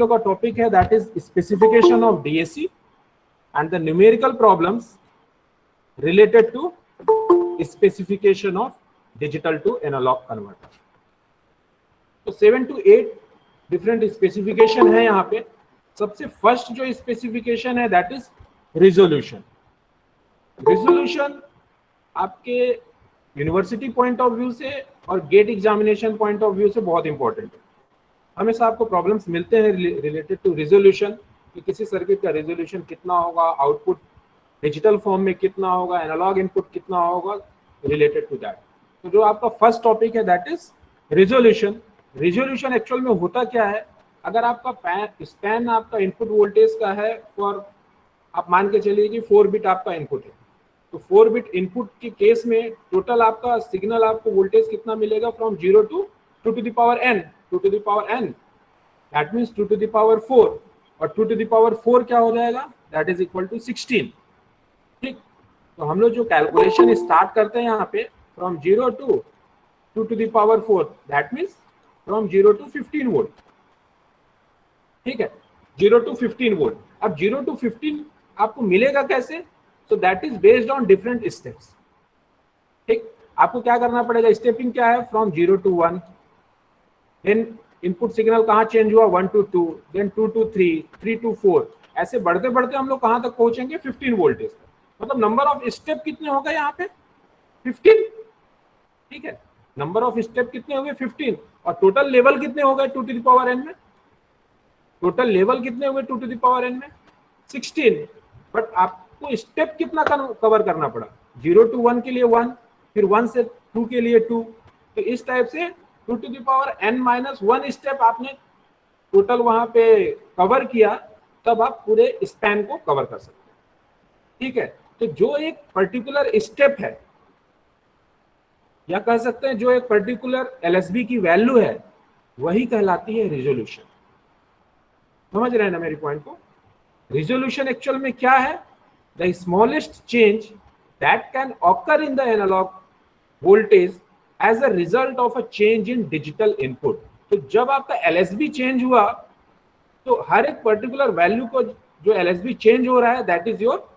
का टॉपिक है that is specification of DAC and the numerical problems related to specification of digital to analogue converter. तो 7 to 8 different specification है यहाँ पे। सबसे फर्स्ट जो स्पेसिफिकेशन है दैट इज रिजोल्यूशन। रिजोल्यूशन आपके यूनिवर्सिटी पॉइंट ऑफ व्यू से और GATE examination point of view से बहुत इंपॉर्टेंट है। हमेशा आपको प्रॉब्लम्स मिलते हैं रिलेटेड टू रिजोल्यूशन कि किसी सर्किट का रिजोल्यूशन कितना होगा, आउटपुट डिजिटल फॉर्म में कितना होगा, एनालॉग इनपुट कितना होगा रिलेटेड टू दैट। तो जो आपका फर्स्ट टॉपिक है that is resolution. Resolution actual में होता क्या है, अगर आपका स्पैन आपका इनपुट वोल्टेज का है फॉर, आप मान के चलिए कि 4 बिट आपका इनपुट है, तो 4 बिट इनपुट के केस में टोटल आपका सिग्नल आपको वोल्टेज कितना मिलेगा from 0 to 2 to the power n, 2 to the power n, that means 2 to the power 4, और 2 to the power 4 क्या हो जाएगा, दैट इज इक्वल टू 16। ठीक, तो हम लोग जो कैलकुलेशन स्टार्ट करते हैं यहाँ पे from 0 to 2 to the power 4, that means from 0 to 15 volt. ठीक है, 0 to 15 वोल्ट। अब 0 to 15 आपको मिलेगा कैसे, so that is based on different steps। ठीक, आपको क्या करना पड़ेगा, स्टेपिंग क्या है, from 0 to 1, then input signal कहाँ चेंज हुआ, 1 to 2, देन 2 to 3, 3 to 4, ऐसे बढ़ते बढ़ते हम लोग कहाँ तक पहुंचेंगे, 15 वोल्टेज तक। मतलब नंबर ऑफ स्टेप कितने हो गए यहाँ पे, 15। ठीक है, नंबर ऑफ स्टेप कितने हो गए, 15, और टोटल लेवल कितने हो गए 2 to the power n में, टोटल लेवल कितने हो गए 2 to the power n में, 16। बट आपको स्टेप कितना कवर करना पड़ा, 0 to 1 के लिए 1, फिर 1 से 2 के लिए 2, तो इस टाइप से 2 to the power n - 1 step आपने टोटल वहां पे कवर किया, तब आप पूरे स्पैन को कवर कर सकते हैं। ठीक है, तो जो एक पर्टिकुलर स्टेप है, या कह सकते हैं जो एक पर्टिकुलर एलएसबी की वैल्यू है, वही कहलाती है रिजोल्यूशन। समझ रहे हैं ना मेरी पॉइंट को। रिजोल्यूशन एक्चुअल में क्या है, the smallest change that can occur in the analogue voltage as a result of a change in digital input. तो जब आपका एलएसबी चेंज हुआ, तो हर एक पर्टिकुलर वैल्यू को जो एलएसबी चेंज हो रहा है, दैट इज योर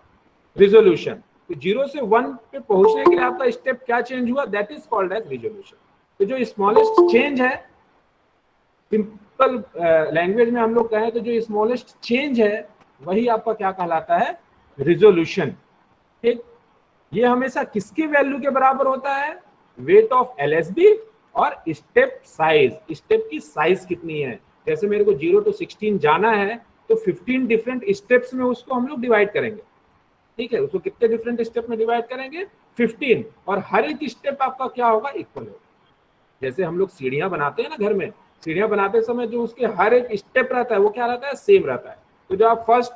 रिजोल्यूशन। तो 0 से 1 पे पहुंचने के लिए आपका स्टेप क्या चेंज हुआ, that is called as resolution. तो जो स्मॉलेस्ट चेंज है, सिंपल लैंग्वेज में हम लोग कहें तो जो स्मॉलेस्ट चेंज है, वही आपका क्या कहलाता है, रिजोल्यूशन। ठीक, ये हमेशा किसकी वैल्यू के बराबर होता है, वेट ऑफ एलएसबी और स्टेप साइज, स्टेप की साइज कितनी है। जैसे मेरे को 0 to 16 जाना है, तो 15 डिफरेंट स्टेप्स में उसको हम लोग डिवाइड करेंगे। ठीक है, उसको कितने डिफरेंट स्टेप में डिवाइड करेंगे, 15, और हर एक स्टेप आपका क्या होगा, इक्वल होगा। जैसे हम लोग सीढ़ियां बनाते हैं ना घर में, सीढ़ियां बनाते समय जो उसके हर एक स्टेप रहता है, वो क्या रहता है, सेम रहता है। तो जब आप फर्स्ट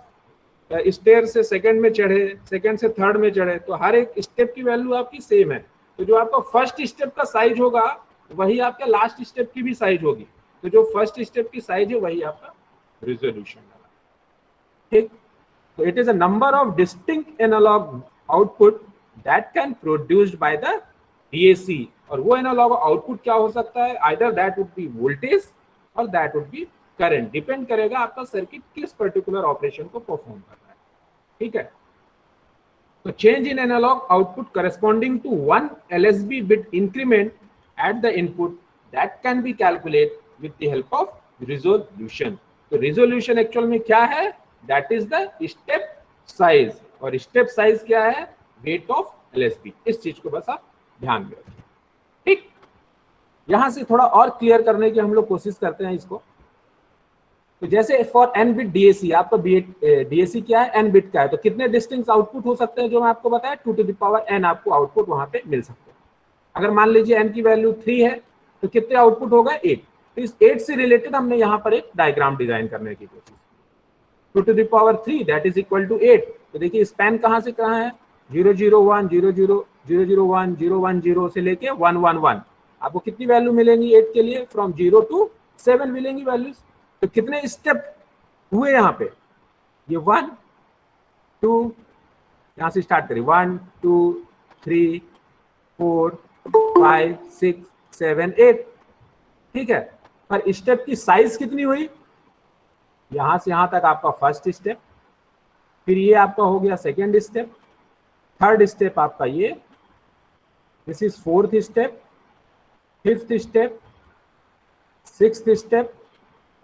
स्टेयर से सेकंड में चढ़े, सेकंड से थर्ड में चढ़े, तो हर एक स्टेप की वैल्यू आपकी सेम है। तो जो आपका फर्स्ट स्टेप का साइज होगा, वही आपका लास्ट स्टेप की भी साइज होगी। तो जो फर्स्ट स्टेप की साइज है, वही आपका रिजोल्यूशन है। ठीक, तो it is a number of distinct analog output that can produced by the DAC. और वो एनालॉग आउटपुट क्या हो सकता है, either that would be voltage और that would be current, depend करेगा आपका सर्किट किस पर्टिकुलर ऑपरेशन को परफॉर्म कर रहा है। ठीक है, तो change in analogue output corresponding to 1 LSB bit increment at the input that can be calculate with the help of resolution. तो रिजोल्यूशन एक्चुअल में क्या है, that is the step size, और स्टेप साइज क्या है, वेट ऑफ एलएसबी। इस चीज को बस आप ध्यान में रखें। ठीक, यहां से थोड़ा और क्लियर करने की हम लोग कोशिश करते हैं इसको। तो जैसे फॉर n बिट डीएसी, आपका डीएसी क्या है, n बिट का है, तो कितने डिस्टिंक्ट आउटपुट हो सकते हैं, जो मैं आपको बताया 2 to the power n आपको आउटपुट वहां पे मिल सकते हैं। अगर मान लीजिए n की वैल्यू 3 है, तो कितने आउटपुट हो गए, 8। तो इस 8 से रिलेटेड हमने यहाँ पर एक डायग्राम डिजाइन करने की कोशिश की। 2 to the power 3 that is equal to 8। तो देखिए स्पैन कहाँ से कहाँ है, 0 0 1 0 0 0 0 1 0 1 0 से लेके 1 1 1। आपको कितनी वैल्यू मिलेंगी 8 के लिए, फ्रॉम 0 to 7 मिलेंगी वैल्यूज। तो कितने स्टेप हुए यहाँ पे, ये 1 2, यहाँ से स्टार्ट करिए, 1 2 3 4 5 6 7 8। ठीक है, पर स्टेप की साइज कितनी हुई, यहां से यहां तक आपका फर्स्ट स्टेप, फिर ये आपका हो गया सेकेंड स्टेप, थर्ड स्टेप आपका ये, this is fourth step, fifth step, sixth step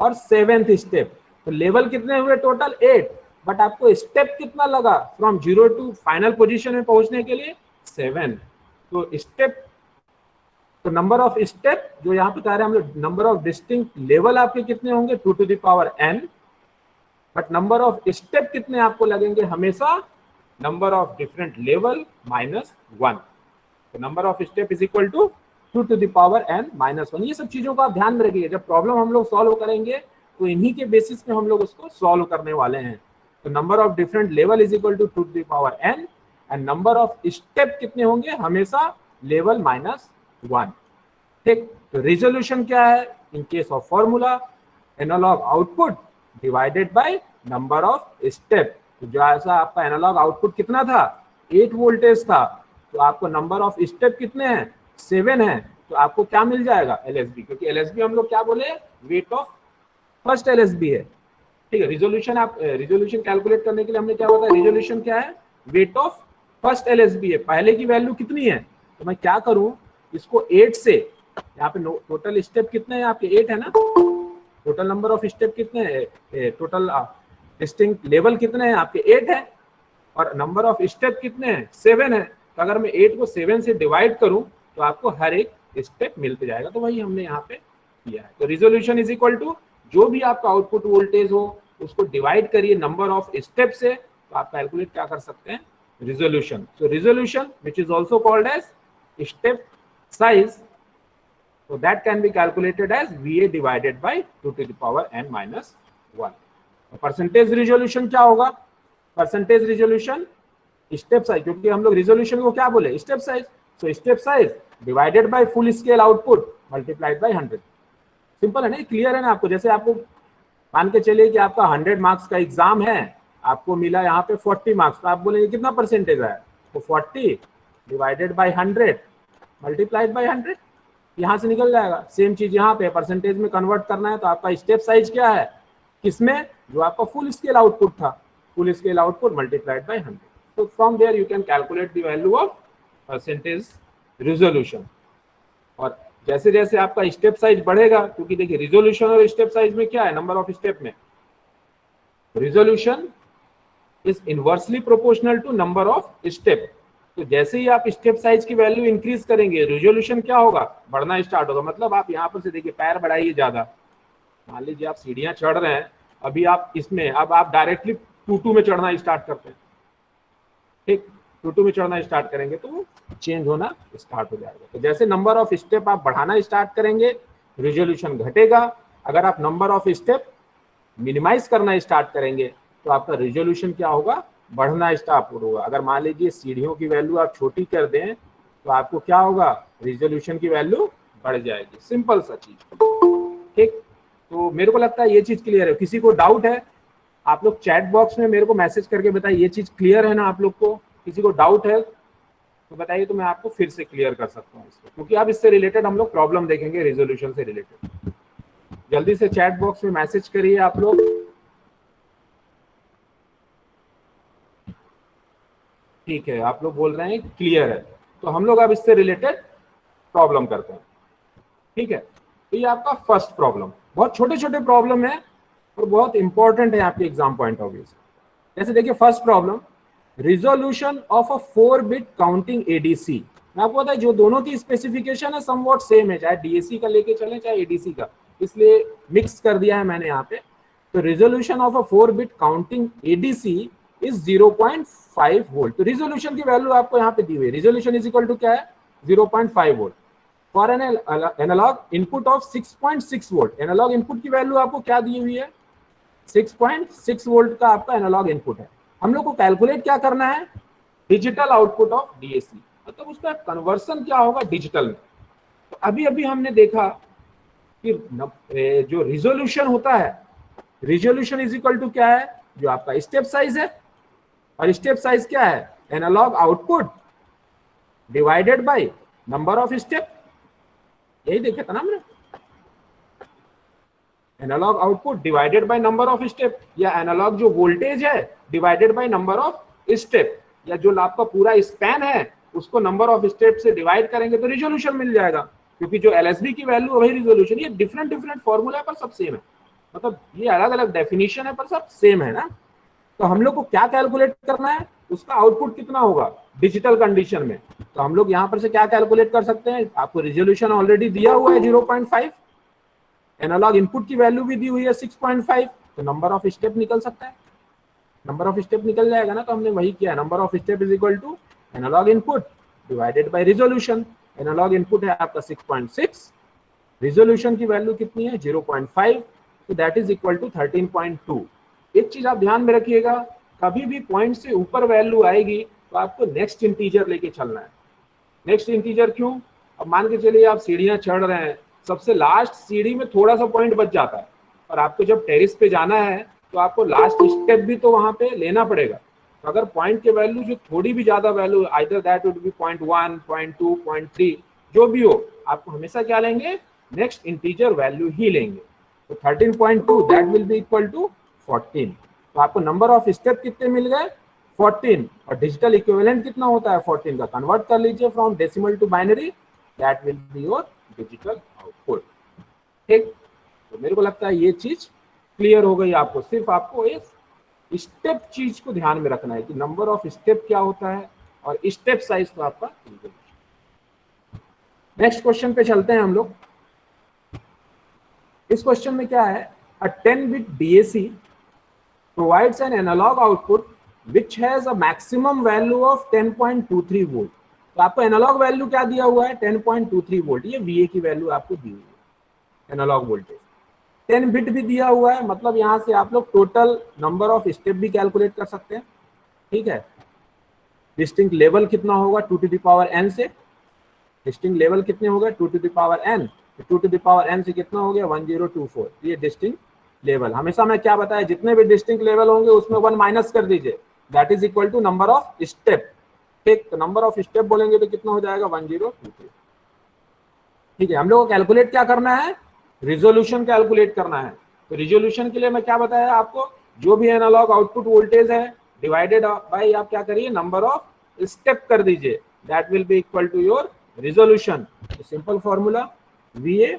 और सेवेंथ स्टेप। तो लेवल कितने हुए टोटल? 8, बट आपको स्टेप कितना लगा फ्रॉम 0 टू फाइनल पोजीशन में पहुंचने के लिए? 7। तो स्टेप, तो नंबर ऑफ स्टेप जो यहाँ पे कह रहे हैं हम लोग, नंबर ऑफ डिस्टिंक्ट लेवल आपके कितने होंगे? 2 to the power n, but number of step कितने आपको लगेंगे? हमेशा नंबर ऑफ डिफरेंट लेवल -1। तो number of step is equal to 2 to the power n -1। ये सब चीजों को आप ध्यान में रखिए, जब प्रॉब्लम हम लोग सॉल्व करेंगे तो इन्हीं के बेसिस पे हम लोग उसको सॉल्व करने वाले हैं। तो number of different level is equal to 2 to the power n, and number of step कितने होंगे? हमेशा लेवल -1। ठीक, तो रिजोल्यूशन क्या है? In case of formula, analog output divided by number of step. तो जो ऐसा आपका एनालॉग आउटपुट कितना था? 8 वोल्टेज था, तो आपको नंबर ऑफ स्टेप कितने हैं? 7 है। तो आपको क्या मिल जाएगा? एलएसबी, क्योंकि एलएसबी हम लोग क्या बोले? वेट ऑफ फर्स्ट एलएसबी है। ठीक है, रिजोल्यूशन, आप रिजोल्यूशन कैलकुलेट करने के लिए हमने क्या बताया? रिजोल्यूशन क्या है? वेट ऑफ फर्स्ट एलएसबी है। पहले की वैल्यू कितनी है? तो मैं क्या करूं, इसको 8 से, यहाँ पे टोटल स्टेप कितने हैं आपके? 8 है ना। टोटल नंबर ऑफ स्टेप कितने हैं? टोटल डिस्टिंक्ट लेवल कितने हैं आपके? 8 है। और नंबर ऑफ स्टेप कितने हैं? 7 है। तो अगर मैं 8 को 7 से डिवाइड करूं तो आपको हर एक स्टेप मिलते जाएगा। तो वही हमने यहाँ पे किया है। तो रिजोल्यूशन इज इक्वल टू, जो भी आपका आउटपुट वोल्टेज हो उसको डिवाइड करिए नंबर ऑफ स्टेप से, तो आप कैलकुलेट क्या कर सकते हैं? Resolution. So resolution which is also called as step size, so that can be calculated as VA divided by 2 to the power n minus 1। Percentage resolution क्या होगा? परसेंटेज रिजोल्यूशन स्टेप साइज, क्योंकि हम लोग resolution को क्या बोले? Step size. So step size divided by full scale output multiplied by 100। Simple है ना? क्लियर है ना आपको? जैसे आपको मान के चलिए कि आपका 100 मार्क्स का एग्जाम है, आपको मिला यहाँ पे 40 मार्क्स, तो आप बोलेंगे कितना परसेंटेज आया? तो 40 डिवाइडेड बाय 100 मल्टीप्लाइड बाय 100, यहां से निकल जाएगा। सेम चीज यहाँ पे परसेंटेज में कन्वर्ट करना है, तो आपका स्टेप साइज क्या है? किसमें? जो आपका फुल स्केल आउटपुट था, full scale output multiplied by 100। तो from there you can calculate the value of percentage resolution. और जैसे जैसे आपका स्टेप साइज बढ़ेगा, क्योंकि देखिए रिजोल्यूशन और स्टेप साइज में क्या है? नंबर ऑफ स्टेप में resolution is inversely proportional to number of step. तो जैसे ही आप स्टेप साइज की वैल्यू इंक्रीज करेंगे, रिजोल्यूशन क्या होगा? बढ़ना स्टार्ट होगा। मतलब आप यहाँ पर से देखिए, पैर बढ़ाइए ज्यादा, मान लीजिए आप सीढ़ियां चढ़ रहे हैं, अभी आप इसमें, अब आप डायरेक्टली 2-2 में चढ़ना स्टार्ट करते हैं। ठीक, 2-2 में चढ़ना स्टार्ट करेंगे तो चेंज होना स्टार्ट हो जाएगा। तो जैसे नंबर ऑफ स्टेप आप बढ़ाना स्टार्ट करेंगे, रिजोल्यूशन घटेगा। अगर आप नंबर ऑफ स्टेप मिनिमाइज करना स्टार्ट करेंगे तो आपका रिजोल्यूशन क्या होगा? बढ़ना स्टार्ट होगा। अगर मान लीजिए सीढ़ियों की वैल्यू आप छोटी कर दें तो आपको क्या होगा? रिजोल्यूशन की वैल्यू बढ़ जाएगी। सिंपल सा चीज। ठीक, तो मेरे को लगता है ये चीज क्लियर है। किसी को डाउट है? आप लोग चैट बॉक्स में मेरे को मैसेज करके बताइए, ये चीज क्लियर है ना आप लोग को? किसी को डाउट है तो बताइए, तो मैं आपको फिर से क्लियर कर सकता हूँ इसको, क्योंकि अब इससे रिलेटेड हम लोग प्रॉब्लम देखेंगे रिजोल्यूशन से रिलेटेड। जल्दी से चैट बॉक्स में मैसेज करिए आप लोग। ठीक है, आप लोग बोल रहे हैं क्लियर है, तो हम लोग अब इससे रिलेटेड प्रॉब्लम करते हैं। ठीक है, तो ये आपका फर्स्ट प्रॉब्लम, बहुत छोटे छोटे प्रॉब्लम है और बहुत इंपॉर्टेंट है आपके एग्जाम पॉइंट ऑफ व्यू से। जैसे देखिए first problem, resolution of a 4-बिट काउंटिंग एडीसी। मैं आपको बताया जो दोनों की स्पेसिफिकेशन है समवॉट सेम है, चाहे डीएसी का लेके चले चाहे एडीसी का, इसलिए मिक्स कर दिया है मैंने यहाँ पे। तो रिजोल्यूशन ऑफ अ 4-बिट काउंटिंग एडीसी इज 0.5 वोल्ट। तो रिजोल्यूशन की वैल्यू आपको यहाँ पे दी हुई है। रिजोल्यूशन इज इक्वल टू क्या है? 0.5 volt for an analog input of 6.6 volt. Analog input की वैल्यू आपको क्या दी हुई है? 6.6 वोल्ट का आपका एनालॉग इनपुट है। हम लोग को कैलकुलेट क्या करना है? डिजिटल आउटपुट ऑफ डीएसी, मतलब उसका कन्वर्सन क्या होगा डिजिटल में। तो अभी अभी हमने देखा कि जो रिजोल्यूशन होता है, रिजोल्यूशन इज इक्वल टू क्या है? जो आपका स्टेप साइज है, और स्टेप साइज क्या है? Analog output divided by number of step. यही देखे था ना हमने, analog output divided by number of step, या एनालॉग जो वोल्टेज है divided by number of step, या जो आपका पूरा स्पैन है उसको नंबर ऑफ स्टेप से डिवाइड करेंगे तो रिजोल्यूशन मिल जाएगा, क्योंकि जो एलएसबी की वैल्यू वही रिजोल्यूशन। ये डिफरेंट डिफरेंट फॉर्मूला है पर सब सेम है, मतलब ये अलग अलग डेफिनेशन है पर सब सेम है ना। तो हम लोग को क्या कैलकुलेट करना है, उसका आउटपुट कितना होगा डिजिटल कंडीशन में। तो हम लोग यहां पर से क्या कैलकुलेट कर सकते हैं, आपको रिजोल्यूशन ऑलरेडी दिया हुआ है 0.5, एनालॉग इनपुट की वैल्यू भी दी हुई है 6.5, तो नंबर ऑफ स्टेप निकल सकता है, नंबर ऑफ स्टेप निकल जाएगा ना। तो हमने वही किया, number of step is equal to analog input divided by resolution. Analog input है आपका 6.6, रिजोल्यूशन की वैल्यू कितनी है 0.5, तो दैट इज इक्वल टू 13.2। एक चीज आप ध्यान में रखिएगा, कभी भी पॉइंट से ऊपर वैल्यू आएगी तो आपको नेक्स्ट इंटीजर लेके चलना है। नेक्स्ट इंटीजर क्यों, अब मान के चलिए आप सीढ़ियां चढ़ रहे हैं, सबसे लास्ट सीढ़ी में थोड़ा सा पॉइंट बच जाता है, और आपको जब टेरिस पे जाना है तो आपको लास्ट स्टेप भी तो वहां पे लेना पड़ेगा। तो अगर पॉइंट के वैल्यू जो थोड़ी भी ज्यादा value, either that would B 0.1, 0.2, 0.3, जो भी हो, आपको हमेशा क्या लेंगे, नेक्स्ट इंटीजर वैल्यू ही लेंगे। तो 13.2 that will be equal to 14। तो आपको नंबर ऑफ स्टेप कितने मिल गए 14, और डिजिटल इक्विवेलेंट कितना होता है 14 का, कन्वर्ट कर लीजिए from decimal to binary, that will be your digital output. ठीक, तो मेरे को लगता है ये चीज क्लियर हो गई आपको। सिर्फ आपको एक स्टेप चीज को ध्यान में रखना है कि नंबर ऑफ स्टेप क्या होता है और स्टेप साइज तो आपका। नेक्स्ट क्वेश्चन पे चलते हैं हम लोग। इस क्वेश्चन में क्या है, अ 10-bit DAC provides an analog output which has a maximum value of 10.23 volt. तो आपको एनालॉग वैल्यू क्या दिया हुआ है 10.23 वोल्ट, ये VA की वैल्यू आपको दी हुई है, एनालॉग वोल्टेज। 10 बिट भी दिया हुआ है, मतलब यहाँ से आप लोग टोटल नंबर ऑफ स्टेप भी कैलकुलेट कर सकते हैं। ठीक है, डिस्टिंक्ट लेवल कितना होगा 2 टू द पावर n से, डिस्टिंक्ट लेवल कितने हो गए 2 to the power n, 2 to the power n से कितना हो गया 1024। ये डिस्टिंक्ट लेवल, हमेशा मैं क्या बताया, जितने भी डिस्टिंक्ट लेवल होंगे उसमें 1 माइनस कर दीजिए, that is equal to number of step. ठीक, तो नंबर ऑफ स्टेप बोलेंगे तो कितना हो जाएगा 1023। ठीक है, हम लोग को कैलकुलेट क्या करना है, रिजोल्यूशन कैलकुलेट करना है। तो रिजोल्यूशन के लिए मैं क्या बताया आपको, जो भी एनालॉग आउटपुट वोल्टेज है डिवाइडेड बाय आप क्या करिए नंबर ऑफ स्टेप कर दीजिए, that will be equal to your resolution. Simple formula VA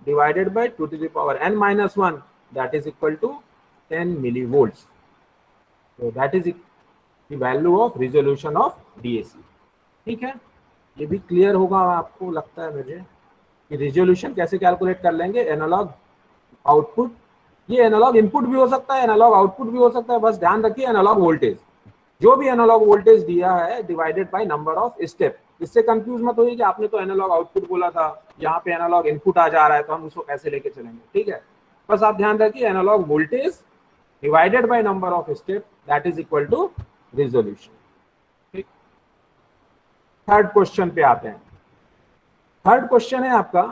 divided by 2 to the power n minus 1, that is equal to 10 millivolts। तो that is the value of resolution of DAC। ठीक है, ये भी clear होगा आपको लगता है मुझे कि रिजोल्यूशन कैसे कैलकुलेट कर लेंगे। एनालॉग आउटपुट, ये एनालॉग इनपुट भी हो सकता है, एनालॉग आउटपुट भी हो सकता है, बस ध्यान रखिए एनालॉग वोल्टेज, जो भी एनालॉग वोल्टेज दिया है divided by number of step. इससे कंफ्यूज मत होइए कि आपने तो एनालॉग आउटपुट बोला था, यहाँ पे एनालॉग इनपुट आ जा रहा है तो हम उसको कैसे लेके चलेंगे। ठीक है, बस आप ध्यान रखिए analog voltage divided by number of step, that is equal to resolution. ठीक, थर्ड क्वेश्चन पे आते हैं। थर्ड क्वेश्चन है आपका,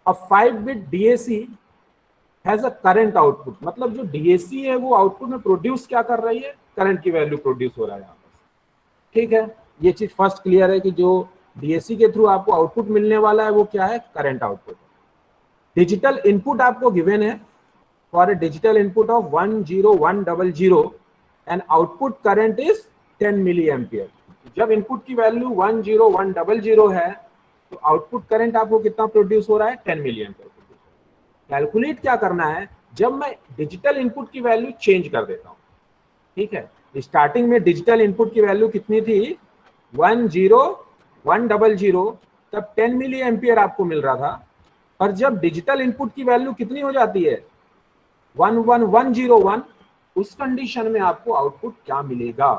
a 5-bit DAC has a current output, मतलब जो DAC है वो आउटपुट में प्रोड्यूस क्या कर रही है, करंट की वैल्यू प्रोड्यूस हो रहा है यहाँ पर। ठीक है, ये चीज फर्स्ट क्लियर है कि जो DAC के थ्रू आपको आउटपुट मिलने वाला है वो क्या है, करंट आउटपुट। डिजिटल इनपुट आपको गिवन है, for a digital input of 10100 and output current is 10 milli ampere. जब इनपुट की वैल्यू 10100 है तो आउटपुट करंट आपको कितना प्रोड्यूस हो रहा है 10 मिली एम्पियर। कैलकुलेट क्या करना है, जब मैं डिजिटल इनपुट की वैल्यू चेंज कर देता हूं। ठीक है, स्टार्टिंग में डिजिटल इनपुट की वैल्यू कितनी थी 10100, तब 10 मिली एम्पियर आपको मिल रहा था। पर जब डिजिटल इनपुट की वैल्यू कितनी हो जाती है 11101, उस कंडीशन में आपको आउटपुट क्या मिलेगा।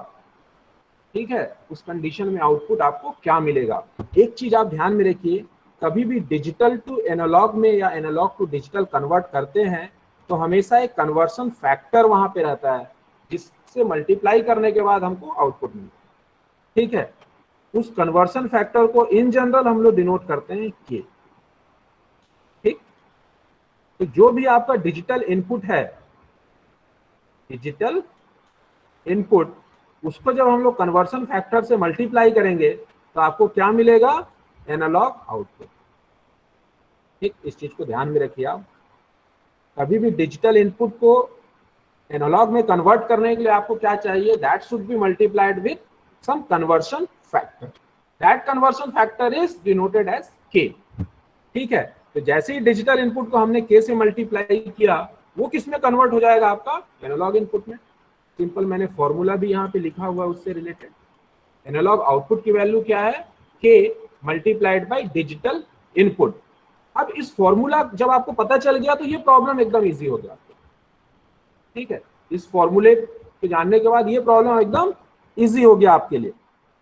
ठीक है, उस कंडीशन में आउटपुट आपको क्या मिलेगा। एक चीज आप ध्यान में रखिए, कभी भी डिजिटल टू एनालॉग में या एनालॉग टू डिजिटल कन्वर्ट करते हैं तो हमेशा एक कन्वर्शन फैक्टर वहां पे रहता है, जिससे मल्टीप्लाई करने के बाद हमको आउटपुट मिलता है। ठीक है, उस कन्वर्शन फैक्टर को इन जनरल हम लोग डिनोट करते हैं के। ठीक, तो जो भी आपका डिजिटल इनपुट है, डिजिटल इनपुट, उसको जब हम लोग कन्वर्शन फैक्टर से मल्टीप्लाई करेंगे तो आपको क्या मिलेगा, एनालॉग आउटपुट। ठीक, इस चीज को ध्यान में रखिए आप। कभी भी डिजिटल इनपुट को एनालॉग में कन्वर्ट करने के लिए आपको क्या चाहिए, that should be multiplied with some conversion factor, that conversion factor is denoted as K. ठीक है, तो जैसे ही डिजिटल इनपुट को हमने के से मल्टीप्लाई किया, वो किस में कन्वर्ट हो जाएगा, आपका एनालॉग इनपुट में। सिंपल, मैंने फॉर्मूला भी यहाँ पे लिखा हुआ है उससे रिलेटेड। एनालॉग आउटपुट की वैल्यू क्या है, के मल्टीप्लाइड बाय डिजिटल इनपुट। अब इस फॉर्मूला जब आपको पता चल गया तो ये प्रॉब्लम एकदम इजी हो गया आपको। ठीक है, इस फॉर्मूले को जानने के बाद ये प्रॉब्लम एकदम इजी हो गया आपके लिए,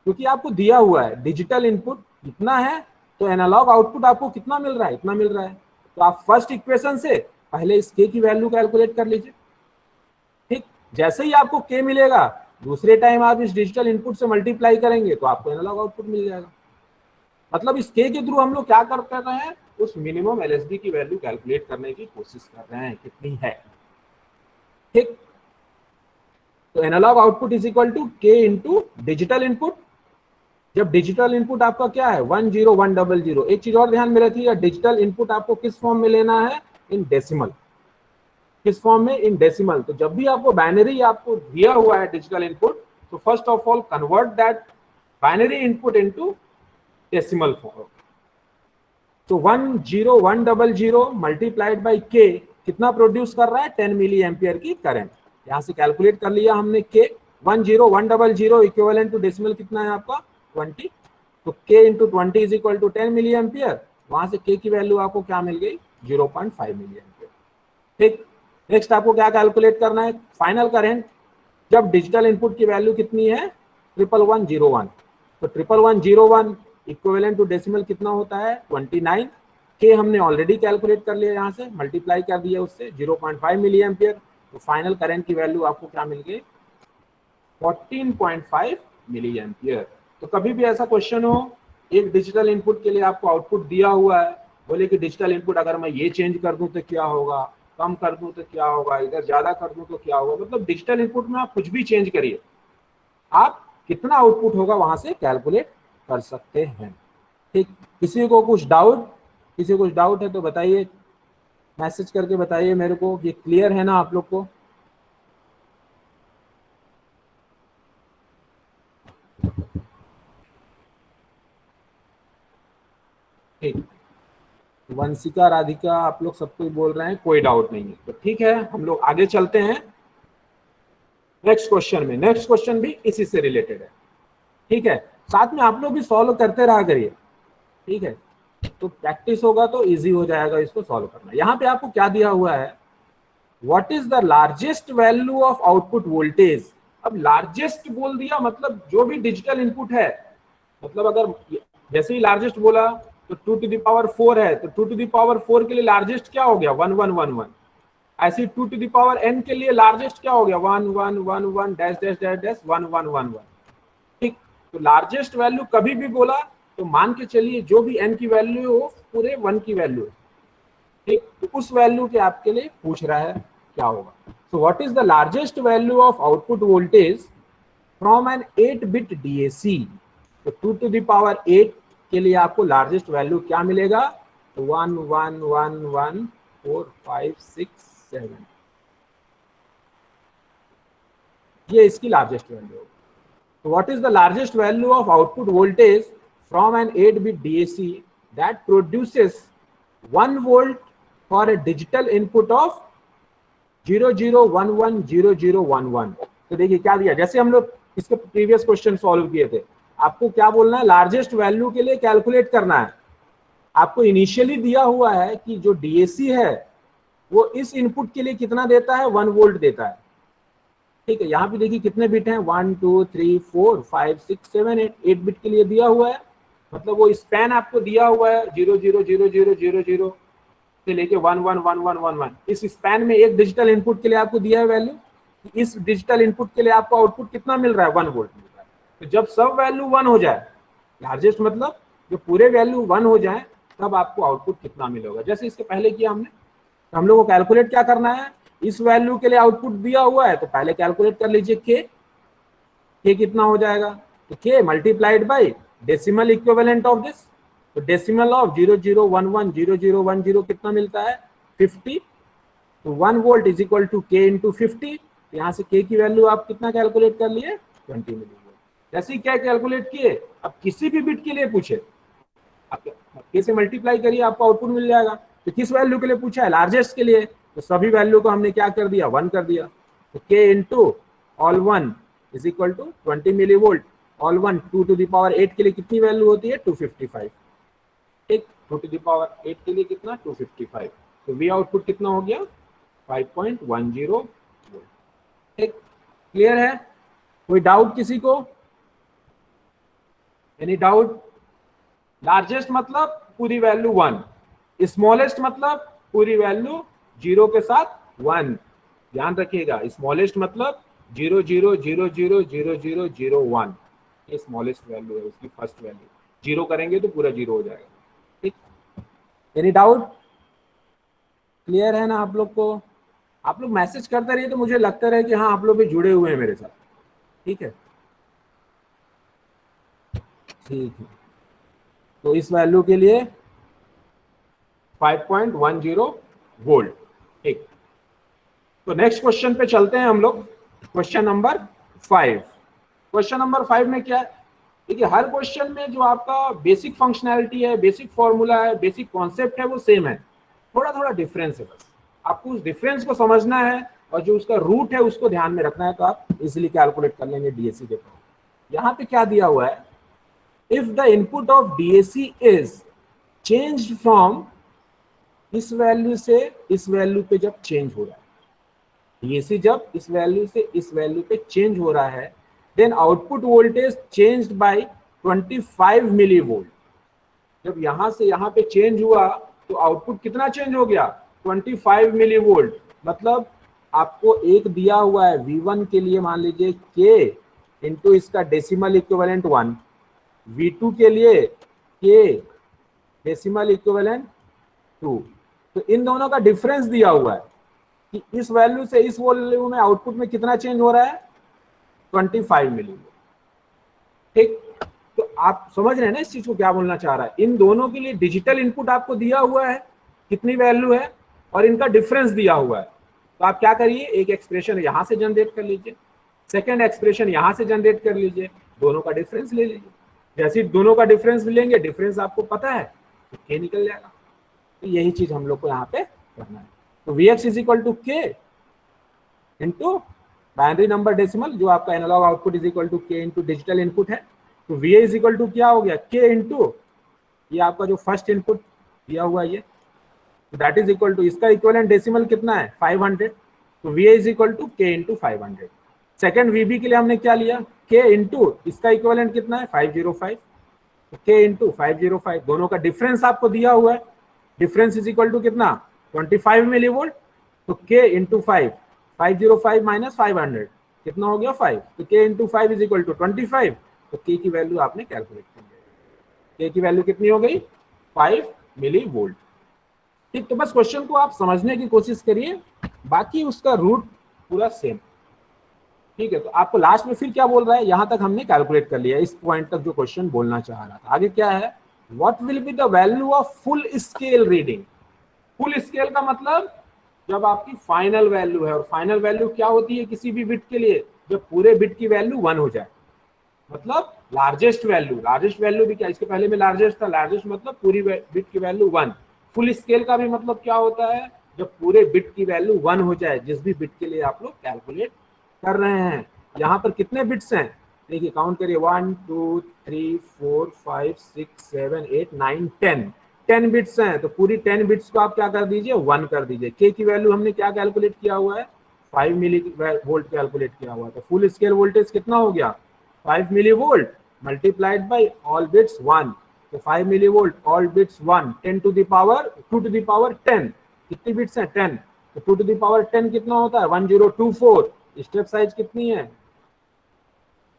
क्योंकि आपको दिया हुआ है डिजिटल इनपुट इतना है तो एनालॉग आउटपुट आपको कितना मिल रहा है, इतना मिल रहा है। तो आप फर्स्ट इक्वेशन से पहले इस के की वैल्यू कैलकुलेट कर लीजिए। ठीक, जैसे ही आपको के मिलेगा, दूसरे टाइम आप इस डिजिटल इनपुट से मल्टीप्लाई करेंगे तो आपको एनालॉग आउटपुट मिल जाएगा। मतलब इस के थ्रू हम लोग क्या कर रहे हैं, उस मिनिमम एलएसबी की वैल्यू कैलकुलेट करने की कोशिश कर रहे हैं, कितनी है। ठीक, तो analog output is equal to K into digital input. जब डिजिटल इनपुट आपका क्या है 10100, एक चीज और ध्यान में रखिएगा, डिजिटल इनपुट आपको किस फॉर्म में लेना है, इन डेसिमल। किस फॉर्म में, इन डेसिमल। तो जब भी आपको बाइनरी आपको दिया हुआ है डिजिटल इनपुट, तो first of all convert that binary input into decimal form. तो 10100 मल्टीप्लाइड बाई के कितना प्रोड्यूस कर रहा है, 10 मिली एम्पियर की करंट। यहां से कैलकुलेट कर लिया हमने के। 10100 इक्विवेलेंट टू डेसिमल कितना है आपका 20, तो K into 20 is equal to 10 milli ampere. वहां से के की वैल्यू आपको क्या मिल गई, 0.5 मिली एम्पियर। ठीक, नेक्स्ट आपको क्या कैलकुलेट करना है, फाइनल करंट जब डिजिटल इनपुट की वैल्यू कितनी है 11101, तो 11101 इक्विवेलेंट टू डेसिमल कितना होता है 29। के हमने ऑलरेडी कैलकुलेट कर लिया, यहाँ से मल्टीप्लाई कर दिया उससे 0.5 मिली एम्पियर। तो फाइनल करंट की वैल्यू आपको क्या मिल गई 14.5 मिली एम्पियर। तो कभी भी ऐसा क्वेश्चन हो, एक डिजिटल इनपुट के लिए आपको आउटपुट दिया हुआ है, बोले कि डिजिटल इनपुट अगर मैं ये चेंज कर दूं तो क्या होगा, कम कर दूं तो क्या होगा, इधर ज्यादा कर दूं तो क्या होगा। मतलब डिजिटल इनपुट में आप कुछ भी चेंज करिए, आप कितना आउटपुट होगा वहां से कैलकुलेट कर सकते हैं। ठीक, किसी को कुछ डाउट, किसी को कुछ डाउट है तो बताइए, मैसेज करके बताइए मेरे को, ये क्लियर है ना आप लोग को। ठीक, वंशिका, राधिका, आप लोग सब कुछ बोल रहे हैं, कोई डाउट नहीं है। तो ठीक है, हम लोग आगे चलते हैं नेक्स्ट क्वेश्चन में। नेक्स्ट क्वेश्चन भी इसी से रिलेटेड है। ठीक है, साथ में आप लोग भी सॉल्व करते रहा करिए। ठीक है, तो प्रैक्टिस होगा तो इजी हो जाएगा इसको सॉल्व करना। यहाँ पे आपको क्या दिया हुआ है, what is the largest value of output voltage. अब लार्जेस्ट बोल दिया मतलब जो भी डिजिटल इनपुट है, मतलब अगर जैसे ही लार्जेस्ट बोला तो 2 to the power 4 है, तो 2 to the power 4 के लिए लार्जेस्ट क्या हो गया 1111। ऐसे 2 to the power n के लिए लार्जेस्ट क्या हो गया 1111 डैश डैश डैश डैश 1111। ठीक, तो लार्जेस्ट वैल्यू कभी भी बोला तो मान के चलिए जो भी n की वैल्यू हो पूरे 1 की वैल्यू है। ठीक, तो उस वैल्यू के आपके लिए पूछ रहा है क्या होगा। So what is the largest value of output voltage from an 8-bit DAC। तो 2 to the power 8 के लिए आपको लार्जेस्ट वैल्यू क्या मिलेगा, 1 1 1 1 4 5 6 7, ये इसकी लार्जेस्ट वैल्यू होगी। तो what is the largest value of output voltage from an 8-bit DAC that produces 1 volt for a digital input of 00110011। तो देखिए क्या दिया, जैसे हम लोग इसके प्रीवियस क्वेश्चन सॉल्व किए थे, आपको क्या बोलना है, लार्जेस्ट वैल्यू के लिए कैलकुलेट करना है। आपको इनिशियली दिया हुआ है कि जो DAC है वो इस इनपुट के लिए कितना देता है 1 volt देता है। ठीक है, यहाँ पे देखिए कितने बिट हैं 1 2 3 4 5 6 7 8 बिट के लिए दिया हुआ है। मतलब वो स्पैन आपको दिया हुआ है 000000 से लेके 111111। इस स्पैन में एक डिजिटल इनपुट के लिए आपको दिया है वैल्यू, इस डिजिटल इनपुट के लिए आपको आउटपुट कितना मिल रहा है 1 volt मिल रहा है। तो जब सब वैल्यू 1 हो जाए, लार्जेस्ट मतलब जो पूरे वैल्यू 1 हो जाए, तब आपको आउटपुट कितना मिलेगा। जैसे इसके पहले किया हमने, तो हम लोग को कैलकुलेट क्या करना है, इस वैल्यू के लिए आउटपुट दिया हुआ है तो पहले कैलकुलेट कर लीजिए के कितना हो जाएगा, तो के multiplied by decimal equivalent of this. तो डेसिमल ऑफ 00110010 कितना मिलता है 50। तो 1 volt is equal to K into 50। यहाँ से के की वैल्यू आप कितना कैलकुलेट कर लिए, 20 मिली वोल्ट। जैसे ही क्या कैलकुलेट किए, अब किसी भी बिट के लिए पूछे आप के से मल्टीप्लाई करिए, आपको आउटपुट मिल जाएगा। तो किस वैल्यू के लिए पूछा है, लार्जेस्ट के लिए, तो सभी वैल्यू को हमने क्या कर दिया, 1 कर दिया। तो K into all 1 is equal to 20 milli volt. All 1 2 to the power 8 के लिए कितनी वैल्यू होती है, 255। ठीक, 2 टू द पावर 8 के लिए कितना, 255। तो वी आउटपुट कितना हो गया, 5.10 वोल्ट। ठीक, क्लियर है? कोई डाउट किसी को, एनी डाउट? लार्जेस्ट मतलब पूरी वैल्यू 1, स्मॉलेस्ट मतलब पूरी वैल्यू 0 के साथ 1। ध्यान रखिएगा, स्मॉलेस्ट मतलब 0 0 0 0 0 0 0 1, ये स्मॉलेस्ट वैल्यू है, उसकी फर्स्ट वैल्यू। 0 करेंगे तो पूरा 0 हो जाएगा। ठीक, एनी डाउट? क्लियर है ना आप लोग को? आप लोग मैसेज करते रहिए तो मुझे लगता रहे कि हाँ आप लोग भी जुड़े हुए हैं मेरे साथ। ठीक है, ठीक है। तो इस वैल्यू के लिए 5.10 वोल्ट। ठीक, तो नेक्स्ट क्वेश्चन पे चलते हैं हम लोग। Question number 5। क्वेश्चन नंबर 5 में क्या है, देखिए हर क्वेश्चन में जो आपका बेसिक फंक्शनैलिटी है, बेसिक फॉर्मूला है, बेसिक कॉन्सेप्ट है, वो सेम है, थोड़ा थोड़ा डिफरेंस है। बस आपको उस डिफरेंस को समझना है और जो उसका रूट है उसको ध्यान में रखना है, तो आप इजीली कैलकुलेट कर लेंगे डीएसी के थ्रू। यहाँ पे क्या दिया हुआ है, if the input of DAC is changed from इस वैल्यू से इस वैल्यू पे जब चेंज हो रहा है, डीएसी जब इस वैल्यू से इस वैल्यू पे चेंज हो रहा है, then output voltage changed by 25 milli volt. जब यहां से यहां पे चेंज हुआ तो आउटपुट कितना चेंज हो गया, 25 मिली वोल्ट। मतलब आपको एक दिया हुआ है V1 के लिए, मान लीजिए K इंटू इसका डेसिमल इक्विवेलेंट 1, V2 के लिए K डेसिमल इक्विवेलेंट 2। तो इन दोनों का डिफरेंस दिया हुआ है कि इस वैल्यू से इस वैल्यू में आउटपुट में कितना चेंज हो रहा है, 25 मिली वोल्ट। ठीक, तो आप समझ रहे हैं ना इस चीज को क्या बोलना चाह रहा है। इन दोनों के लिए डिजिटल इनपुट आपको दिया हुआ है, कितनी वैल्यू है, और इनका डिफरेंस दिया हुआ है। तो आप क्या करिए, एक एक्सप्रेशन यहां से जनरेट कर लीजिए, सेकेंड एक्सप्रेशन यहां से जनरेट कर लीजिए, दोनों का डिफरेंस ले लीजिए। जैसे दोनों का डिफरेंस लेंगे, डिफरेंस आपको पता है तो के निकल जाएगा। तो यही चीज हम लोग को यहाँ पे करना है। तो Vx is equal to K into binary number decimal, जो आपका analog output is equal to K into digital input है। तो VA इज इक्वल टू क्या हो गया, के इंटू ये आपका जो फर्स्ट इनपुट दिया हुआ है, ये दैट इज इक्वल टू इसका इक्विवेलेंट डेसिमल कितना है, 500। तो VA is equal to K into 500। Second VB के लिए हमने क्या लिया, के इंटू इसका इक्विवेलेंट कितना है, 505। तो के इंटू 505, दोनों का डिफरेंस आपको दिया हुआ है, डिफरेंस इज इक्वल टू कितना, 25 मिली वोल्ट। तो के इंटू 505 माइनस 500 कितना हो गया, 5। तो K into 5 is equal to 25। तो के की वैल्यू आपने कैलकुलेट कर ली, के की वैल्यू कितनी हो गई, 5 मिली वोल्ट। ठीक, तो बस क्वेश्चन को आप समझने की कोशिश करिए, बाकी उसका रूट पूरा सेम। ठीक है, तो आपको लास्ट में फिर क्या बोल रहा है, यहां तक हमने कैलकुलेट कर लिया, इस पॉइंट तक जो क्वेश्चन बोलना चाह रहा था। आगे क्या है, what will be the value of full scale reading. Full scale का मतलब जब आपकी फाइनल वैल्यू है, और फाइनल वैल्यू क्या होती है किसी भी बिट के लिए, जब पूरे बिट की वैल्यू 1 हो जाए, मतलब लार्जेस्ट वैल्यू। लार्जेस्ट वैल्यू भी क्या, इसके पहले में लार्जेस्ट था, लार्जेस्ट मतलब पूरी बिट की वैल्यू 1। फुल स्केल का भी मतलब क्या होता है, जब पूरे बिट की वैल्यू 1 हो जाए, जिस भी बिट के लिए आप लोग कैलकुलेट कर रहे हैं। यहाँ पर कितने बिट्स हैं, देखिए काउंट करिए, 1 2 3 4 5 6 7 8 9 10 बिट्स हैं। तो पूरी 10 बिट्स को आप क्या कर दीजिए, 1 कर दीजिए। के की वैल्यू हमने क्या कैलकुलेट किया हुआ है, 5 मिली वोल्ट कैलकुलेट किया हुआ है। तो फुल स्केल वोल्टेज कितना हो गया, 5 milli volt multiplied by all bits 1। तो 5 milli volt all bits 1, 10 to the power 2 to the power 10, कितनी बिट्स हैं, 10। तो 2 टू द पावर 10 कितना होता है, 1024। स्टेप साइज कितनी है,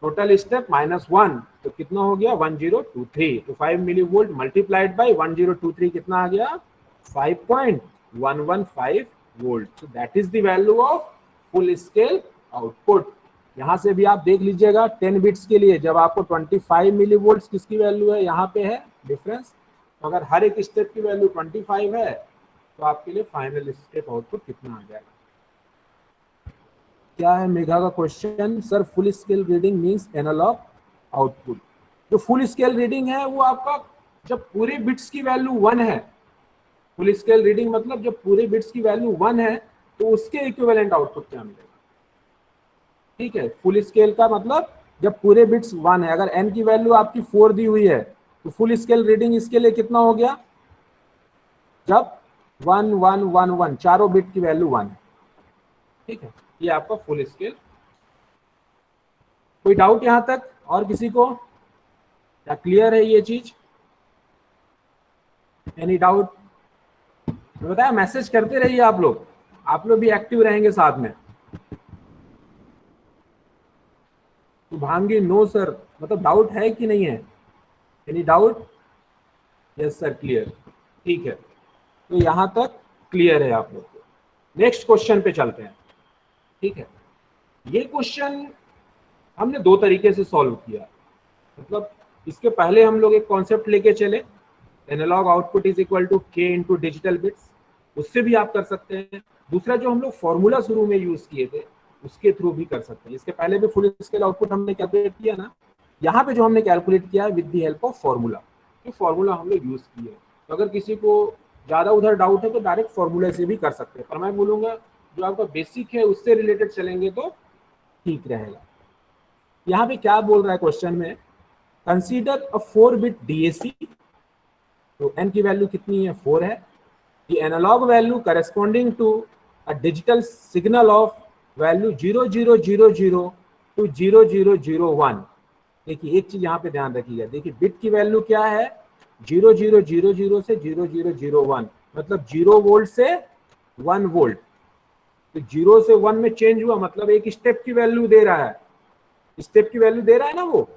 टोटल स्टेप -1, तो कितना हो गया, 1023। तो 5 मिली वोल्ट मल्टीप्लाइड बाई 1023 कितना आ गया, 5.115 volt. So that is the value of full scale output. यहां से भी आप देख लीजिएगा 10 बिट्स के लिए जब आपको 25 मिली वोल्ट किसकी वैल्यू है, यहाँ पे है डिफरेंस। तो अगर हर एक स्टेप की वैल्यू 25 है तो आपके लिए फाइनल स्टेप आउटपुट कितना आ जाएगा। क्या है मेघा का question, sir full scale reading means analog output. जो फुल स्केल रीडिंग है वो आपका जब पूरे बिट्स की वैल्यू 1 है, फुल स्केल रीडिंग मतलब जब पूरे बिट्स की वैल्यू 1 है तो उसके इक्विवेलेंट आउटपुट क्या मिलेगा। ठीक है, फुल स्केल का मतलब जब पूरे बिट्स 1 है, अगर n की वैल्यू आपकी 4 दी हुई है तो फुल स्केल रीडिंग इसके लिए कितना हो गया, जब 1 1 1 1 चारों बिट की वैल्यू 1 है। ठीक है, ये आपका फुल स्केल। कोई डाउट यहां तक और किसी को, क्या क्लियर है ये चीज? Any doubt? बताया मैसेज करते रहिए आप लोग भी एक्टिव रहेंगे साथ में। तो भांगी नो सर, मतलब डाउट है कि नहीं है? Any doubt? Yes sir, clear. ठीक है, तो यहां तक क्लियर है आप लोग को। नेक्स्ट क्वेश्चन पे चलते हैं। ठीक है, ये क्वेश्चन हमने दो तरीके से सॉल्व किया। मतलब इसके पहले हम लोग एक कॉन्सेप्ट लेके चले, analog output is equal to K into digital bits, उससे भी आप कर सकते हैं। दूसरा जो हम लोग फॉर्मूला शुरू में यूज किए थे उसके थ्रू भी कर सकते हैं। इसके पहले भी फुल स्केल आउटपुट हमने कैलकुलेट किया ना, यहाँ पे जो हमने कैलकुलेट किया है with the help of formula, ये फॉर्मूला हम लोग यूज किए। तो अगर किसी को ज्यादा उधर डाउट है तो डायरेक्ट फॉर्मूला से भी कर सकते हैं, पर मैं बोलूंगा जो आपका बेसिक है उससे रिलेटेड चलेंगे तो ठीक रहेगा। यहाँ पे क्या बोल रहा है क्वेश्चन में, कंसीडर अ 4 बिट डीएसी, तो n की वैल्यू कितनी है, 4 है। The analog value corresponding to a digital signal of value 0000 to 0001। देखिए एक चीज यहाँ पे ध्यान रखिएगा, देखिए बिट की वैल्यू क्या है, 0000 से 0001, मतलब 0 वोल्ट से 1 वोल्ट। तो 0 से 1 में चेंज हुआ मतलब एक स्टेप की वैल्यू दे रहा है, स्टेप की वैल्यू दे रहा है ना वो।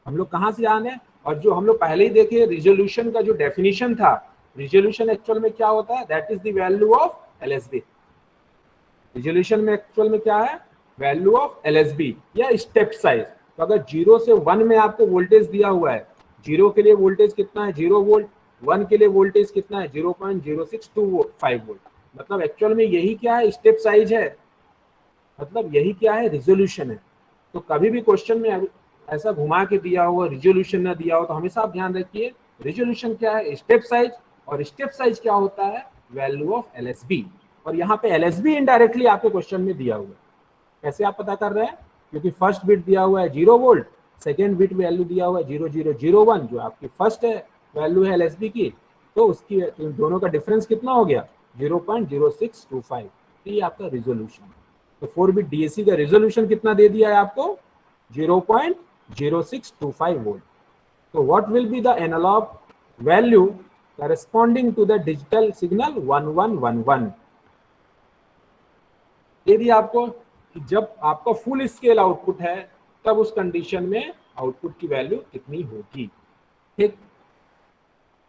हम लोग कहाँ से जाने, और जो हम लोग पहले ही देखे रिजोल्यूशन का जो डेफिनेशन था, रिजोल्यूशन एक्चुअल में क्या होता है, that is the value of LSB. Resolution में एक्चुअल में क्या है, वैल्यू ऑफ एलएसबी या स्टेप साइज। तो अगर 0 से 1 में आपको वोल्टेज दिया हुआ है, 0 के लिए वोल्टेज कितना है 0 वोल्ट, 1 के लिए वोल्टेज कितना है 0.0625 वोल्ट, मतलब एक्चुअल में यही क्या है, स्टेप साइज है, मतलब यही क्या है, रिजोल्यूशन है। तो कभी भी क्वेश्चन में ऐसा घुमा के दिया हुआ रिजोल्यूशन ना दिया हो तो हमेशा आप ध्यान रखिए रिजोल्यूशन क्या है, स्टेप साइज, और स्टेप साइज क्या होता है, वैल्यू ऑफ एलएसबी। और यहाँ पे एलएसबी इनडायरेक्टली आपके क्वेश्चन में दिया हुआ है। कैसे आप पता कर रहे हैं, क्योंकि फर्स्ट बिट दिया हुआ है 0 वोल्ट, सेकेंड बिट वैल्यू दिया हुआ है 0001 जो आपकी फर्स्ट है वैल्यू है एलएसबी की, तो उसकी तो दोनों का डिफरेंस कितना हो गया 0.0625। तो ये आपका रिजोल्यूशन। तो 4 बिट डीएसी का रिजोल्यूशन कितना दे दिया है आपको, 0.0625 वोल्ट। तो what will be the analog value corresponding to the digital signal 1111। यदि आपको कि जब आपका फुल स्केल आउटपुट है तब उस कंडीशन में आउटपुट की वैल्यू कितनी होगी। ठीक,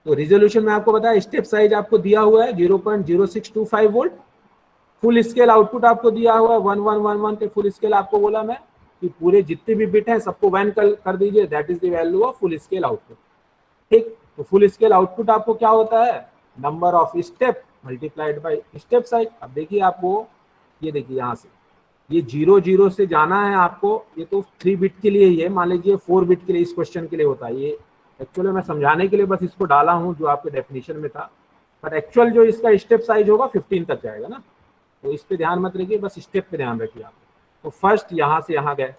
तो रिजोल्यूशन में आपको बताया, स्टेप साइज आपको दिया हुआ है 0.0625 वोल्ट, फुल स्केल आउटपुट आपको दिया हुआ है 1111 के फुल स्केल। आपको बोला मैं कि पूरे जितने भी बिट हैं सबको 1 कर दीजिए, that is the value of full scale output. ठीक, तो फुल स्केल आउटपुट आपको क्या होता है, number of step multiplied by step size. अब देखिए आपको, ये देखिए यहाँ से ये 0 से जाना है आपको, ये तो 3 बिट के लिए ही है, मान लीजिए 4 बिट के लिए इस क्वेश्चन के लिए होता है। ये एक्चुअली मैं समझाने के लिए बस इसको डाला हूँ जो आपके डेफिनेशन में था, पर एक्चुअल जो इसका स्टेप साइज होगा 15 तक जाएगा ना, तो इस पे ध्यान मत रखिए, बस स्टेप पे ध्यान रखिए आप। तो फर्स्ट यहाँ से यहाँ गए,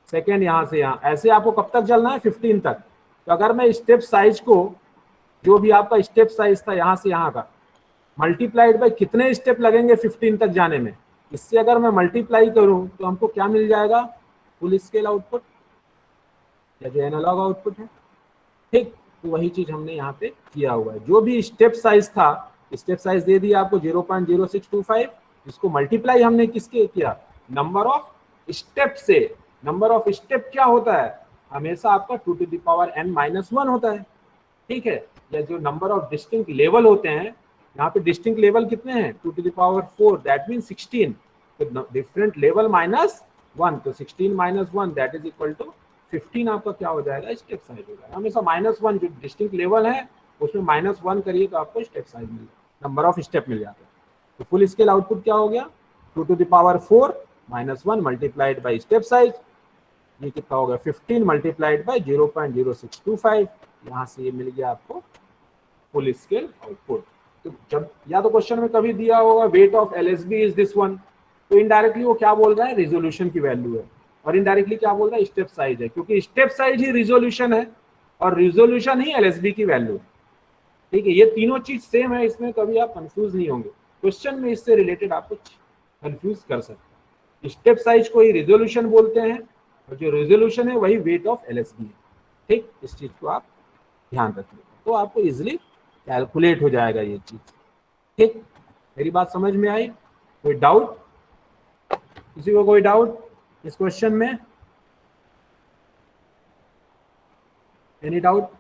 सेकेंड यहाँ से यहाँ, ऐसे आपको कब तक चलना है 15 तक। तो अगर मैं स्टेप साइज को, जो भी आपका स्टेप साइज था यहाँ से यहाँ का, मल्टीप्लाइड बाय कितने स्टेप लगेंगे 15 तक जाने में, इससे अगर मैं मल्टीप्लाई करूं तो हमको क्या मिल जाएगा, फुल स्केल आउटपुट या जो एनालॉग आउटपुट है। ठीक, तो वही चीज हमने यहाँ पे किया हुआ है, जो भी स्टेप साइज था, स्टेप साइज दे दिया आपको 0.0625, इसको मल्टीप्लाई हमने किसके किया, नंबर ऑफ स्टेप से। नंबर ऑफ स्टेप क्या होता है, हमेशा आपका 2 टू द पावर n-1 होता है। ठीक है, या जो नंबर ऑफ डिस्टिंक्ट लेवल होते हैं, यहाँ पे डिस्टिंक्ट लेवल कितने हैं 2 to the power 4, that mean 16, तो डिफरेंट लेवल -1, तो 16 -1 दैट इज इक्वल टू 15 आपका क्या हो जाएगा, स्टेप साइज हो जाएगा। हमेशा -1 जो डिस्टिंक्ट लेवल है उसमें -1 करिए तो आपको स्टेप साइज मिलेगा। नंबर ऑफ स्टेप मिल जाते हैं। तो फुल स्केल आउटपुट क्या हो गया, 2 to the power 4 - 1 multiplied by step size, ये कितना हो गया 15 मल्टीप्लाइड बाई 0.0625, यहाँ से ये मिल गया आपको फुल स्केल आउटपुट। तो जब या तो क्वेश्चन में कभी दिया होगा weight of LSB is this one, तो इनडायरेक्टली वो क्या बोल रहा है, रिजोल्यूशन की वैल्यू है, और इनडायरेक्टली क्या बोल रहा है, स्टेप साइज है, क्योंकि स्टेप साइज ही रिजोल्यूशन है और रिजोल्यूशन ही एलएसबी की वैल्यू है। ठीक है, ये तीनों चीज सेम है, इसमें कभी आप कंफ्यूज नहीं होंगे। क्वेश्चन में इससे रिलेटेड आप कुछ कंफ्यूज कर सकते हैं। स्टेप साइज को ही रिजोल्यूशन बोलते हैं और जो रिजोल्यूशन है वही वेट ऑफ एलएसबी है। ठीक, इस चीज को आप ध्यान रखिए, तो आपको इजिली कैलकुलेट हो जाएगा ये चीज। ठीक, मेरी बात समझ में आई? कोई डाउट, किसी को कोई डाउट इस क्वेश्चन में? एनी डाउट,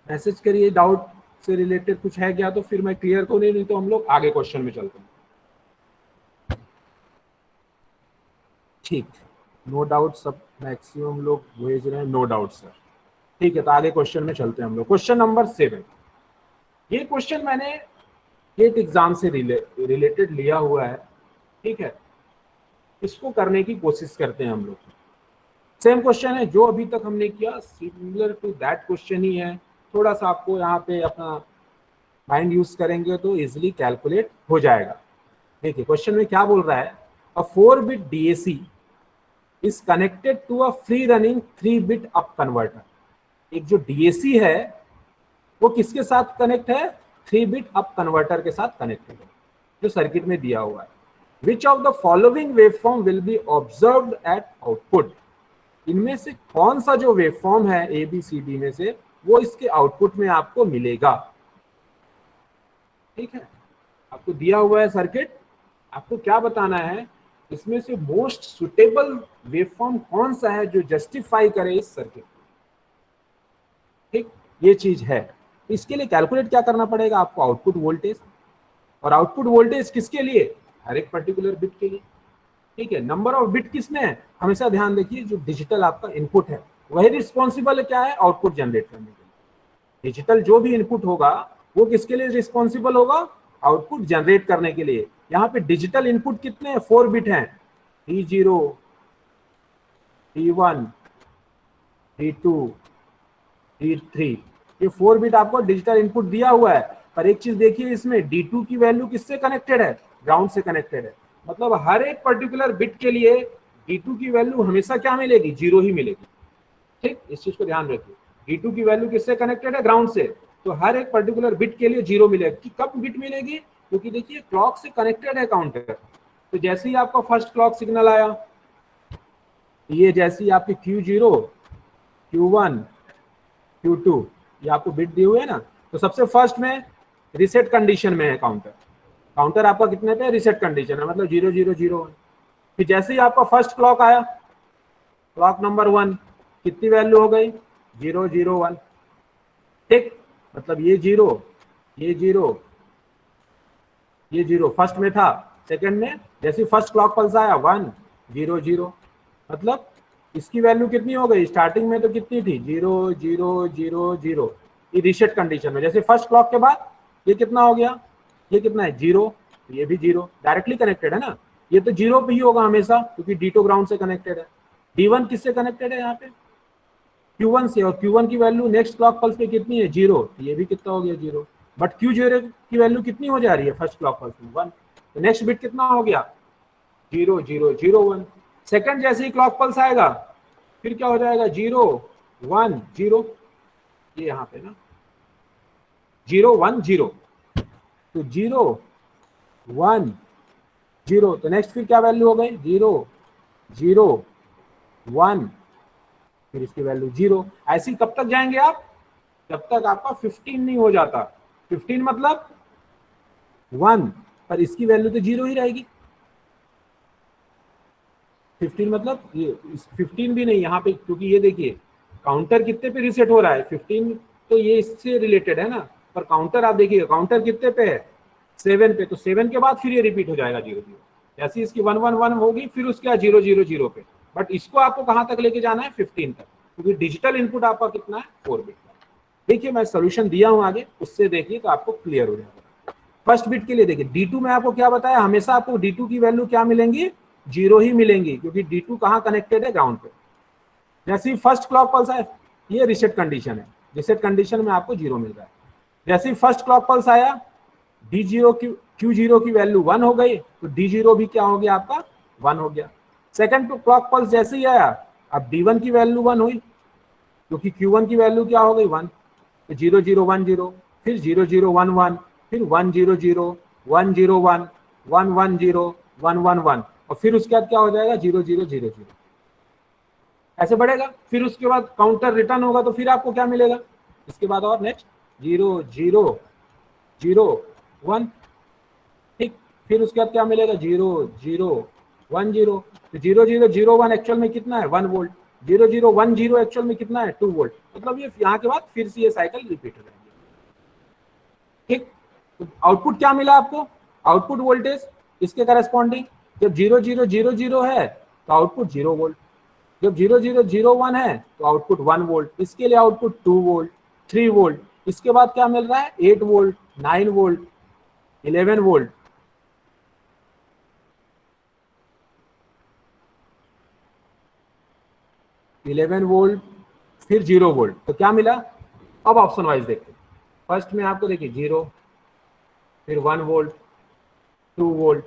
मैसेज करिए, डाउट से रिलेटेड कुछ है क्या, तो फिर मैं क्लियर को नहीं तो हम लोग आगे क्वेश्चन में चलते हैं। ठीक, नो डाउट, सब मैक्सिमम लोग भेज रहे हैं नो डाउट सर। ठीक है, तो आगे क्वेश्चन में चलते हैं हम लोग। क्वेश्चन नंबर 7, ये क्वेश्चन मैंने गेट एग्जाम से रिलेटेड लिया हुआ है। ठीक है, इसको करने की कोशिश करते हैं हम लोग। सेम क्वेश्चन है जो अभी तक हमने किया, सिमिलर टू दैट क्वेश्चन ही है। थोड़ा सा आपको यहाँ पे अपना माइंड यूज करेंगे तो इजिली कैलकुलेट हो जाएगा। देखिए क्वेश्चन में क्या बोल रहा है, a 4-bit DAC is connected to a free running 3-bit up converter. एक जो DAC है वो किसके साथ कनेक्ट है, 3-bit अप कन्वर्टर के साथ कनेक्टेड है, जो सर्किट में दिया हुआ है। Which of the following waveform will be observed eight output. इनमें से कौन सा जो वेवफॉर्म है ABCD में से वो इसके आउटपुट में आपको मिलेगा। ठीक है, आपको दिया हुआ है सर्किट, आपको क्या बताना है, इसमें से मोस्ट सुटेबल वेवफॉर्म कौन सा है जो जस्टिफाई करे इस सर्किट। ठीक, ये चीज है। इसके लिए कैलकुलेट क्या करना पड़ेगा आपको, आउटपुट वोल्टेज, और आउटपुट वोल्टेज किसके लिए, हर एक पर्टिकुलर बिट के लिए। ठीक है, नंबर ऑफ बिट किसमें है, हमेशा ध्यान देखिए, जो डिजिटल आपका इनपुट है वही रिस्पॉन्सिबल क्या है, आउटपुट जनरेट करने के लिए। डिजिटल जो भी इनपुट होगा वो किसके लिए रिस्पॉन्सिबल होगा, आउटपुट जनरेट करने के लिए। यहाँ पे डिजिटल इनपुट कितने हैं, 4 बिट हैं, D0, D1, D2, D3, ये 4 बिट आपको डिजिटल इनपुट दिया हुआ है। पर एक चीज देखिए, इसमें D2 की वैल्यू किससे कनेक्टेड है, ग्राउंड से कनेक्टेड है। मतलब हर एक पर्टिकुलर बिट के लिए D2 की वैल्यू हमेशा क्या मिलेगी, 0 ही मिलेगी। ठीक, इस चीज को ध्यान रखिए, D2 की वैल्यू किससे कनेक्टेड है, ग्राउंड से, तो हर एक पर्टिकुलर बिट के लिए 0 मिलेगा। कि कब बिट मिलेगी, क्योंकि देखिए क्लॉक से कनेक्टेड है काउंटर। तो जैसे ही आपका फर्स्ट क्लॉक सिग्नल आया, ये जैसे ही आपकी Q0, Q1, Q2 ये आपको बिट दिए हुए है ना, तो सबसे फर्स्ट में रिसेट कंडीशन में है काउंटर। काउंटर आपका कितने पे, रिसेट कंडीशन है, मतलब 0 0 0 1। फिर जैसे ही आपका फर्स्ट क्लॉक आया, क्लॉक नंबर 1, कितनी वैल्यू हो गई, 0 0 1। ठीक, मतलब ये 0, ये 0, ये 0 फर्स्ट में था, सेकंड में जैसे फर्स्ट क्लॉक पल्स आया 1 0 0, मतलब इसकी वैल्यू कितनी हो गई, स्टार्टिंग में तो कितनी थी, 0 0 0 0। ये रीसेट कंडीशन में जैसे फर्स्ट क्लॉक के बाद ये कितना हो गया, ये कितना है 0, ये भी 0, डायरेक्टली कनेक्टेड है ना, ये तो 0 पे ही होगा हमेशा, क्योंकि D2 ग्राउंड से कनेक्टेड है। D1 किससे कनेक्टेड है यहाँ पे, Q1 से, और Q1 की वैल्यू नेक्स्ट क्लॉक पल्स पे कितनी है, 0, ये भी कितना हो गया 0। बट Q0 की वैल्यू कितनी हो जा रही है फर्स्ट क्लॉक पल्स में, 1, तो नेक्स्ट बिट कितना हो गया, 0 0 0 1। सेकंड जैसे ही क्लॉक पल्स आएगा फिर क्या हो जाएगा, 0 1 0, ये यहाँ पे ना 0 1 0, तो 0 1 0, तो नेक्स्ट फिर क्या वैल्यू हो गई, 0 0 1, फिर इसकी वैल्यू 0। ऐसे ही कब तक जाएंगे आप, जब तक आपका 15 नहीं हो जाता। 15 मतलब 1, पर इसकी वैल्यू तो 0 ही रहेगी। 15 मतलब ये 15 भी नहीं यहाँ पे, क्योंकि ये देखिए काउंटर कितने पे रीसेट हो रहा है, 15 तो ये इससे रिलेटेड है ना, पर काउंटर आप देखिए काउंटर कितने पे है, 7 पे, तो 7 के बाद फिर ये रिपीट हो जाएगा 0 0। जैसे इसकी 1 1 1 होगी फिर उसके बाद 0 0 0 पे, बट इसको आपको कहाँ तक लेके जाना है, 15 तक, क्योंकि डिजिटल इनपुट आपका कितना है, 4 बिट। देखिए मैं सोल्यूशन दिया हूं आगे, उससे देखिए तो आपको क्लियर हो जाएगा। फर्स्ट बिट के लिए देखिए D2 में आपको क्या बताया, हमेशा आपको D2 की वैल्यू क्या मिलेंगी, 0 ही मिलेंगी, क्योंकि D2 कहाँ कनेक्टेड है, ग्राउंड पे। जैसे ही फर्स्ट क्लॉक पल्स आया, ये रिसेट कंडीशन है, रिसेट कंडीशन में आपको 0 मिल रहा है। जैसे ही फर्स्ट क्लॉक पल्स आया, D0 की Q0 की वैल्यू 1 हो गई, तो D0 भी क्या हो गया आपका, 1 हो गया। सेकंड क्लॉक पल्स जैसे ही आया, अब D1 की वैल्यू 1 हुई, क्योंकि Q1 की वैल्यू क्या हो गई, 1, तो 0 0 1 0, फिर 0 0 1 1, फिर 1 0 0 1 0 1 1 1 0 1 1 1, और फिर उसके बाद क्या हो जाएगा, 0 0 0 0, ऐसे बढ़ेगा। फिर उसके बाद काउंटर रिटर्न होगा, तो फिर आपको क्या मिलेगा, इसके बाद और नेक्स्ट 0 0 0 1, ठीक। फिर उसके बाद क्या मिलेगा, 0 0 1 0, तो 0 0 0 1 एक्चुअल में कितना है, 1 वोल्ट। 0 0 1 0 एक्चुअल में कितना है, 2 वोल्ट। मतलब ये यहाँ के बाद फिर से ये साइकिल रिपीट हो जाएगी, ठीक। तो आउटपुट क्या मिला आपको, आउटपुट वोल्टेज इसके करस्पॉन्डिंग, जब 0 0 0 0 है तो आउटपुट 0 वोल्ट, जब 0 0 0 1 है तो आउटपुट 1 वोल्ट, इसके लिए आउटपुट 2 वोल्ट 3 वोल्ट, इसके बाद क्या मिल रहा है, 8 वोल्ट 9 वोल्ट 11 वोल्ट, 11 वोल्ट, फिर 0 वोल्ट। तो क्या मिला, अब ऑप्शन वाइज देखते हैं। फर्स्ट में आपको देखिए 0, फिर 1 volt 2 volt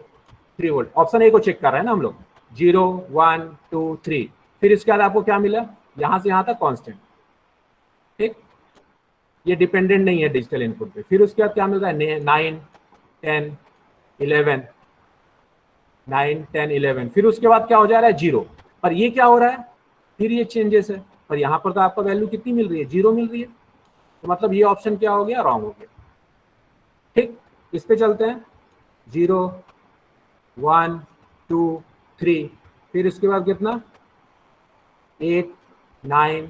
3 volt, option A को चेक कर रहे हैं ना हम लोग, 0 1 2 3, फिर इसके बाद आपको क्या मिला, यहां से यहां तक कांस्टेंट, ठीक। ये डिपेंडेंट नहीं है डिजिटल इनपुट पे। फिर उसके बाद क्या मिल रहा है, 9 10 11 9 10 11, फिर उसके बाद क्या हो जा रहा है, 0, पर ये क्या हो रहा है, फिर ये चेंजेस है, पर यहाँ पर तो आपको वैल्यू कितनी मिल रही है, 0 मिल रही है, तो मतलब ये ऑप्शन क्या हो गया, रॉन्ग हो गया, ठीक। इस पे चलते हैं, 0 1 2 3, फिर इसके बाद कितना, 8 9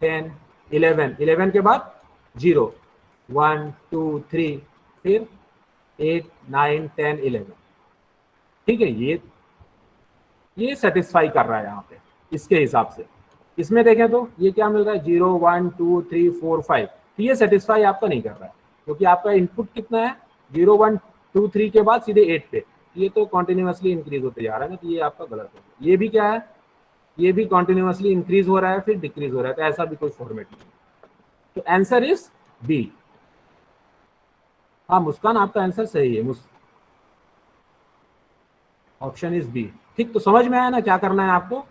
10 11, 11 के बाद 0 1 2 3, फिर 8 9 10 11, ठीक है। ये सेटिस्फाई कर रहा है यहाँ पे इसके हिसाब से। इसमें देखें तो ये क्या मिल रहा है, 0 1 2 3 4 5, तो ये सेटिस्फाई आपका नहीं कर रहा है, क्योंकि आपका इनपुट कितना है, 0 1 2 3 के बाद सीधे 8 पे, ये तो कॉन्टिन्यूसली इंक्रीज होते जा रहा है ना, तो ये आपका गलत है। ये भी क्या है, ये भी कॉन्टिन्यूसली इंक्रीज हो रहा है फिर डिक्रीज हो रहा है, तो ऐसा भी कोई फॉर्मेट नहीं। तो आंसर इज बी। हाँ मुस्कान, आपका आंसर सही है, ऑप्शन इज बी, ठीक। तो समझ में आया ना क्या करना है आपको,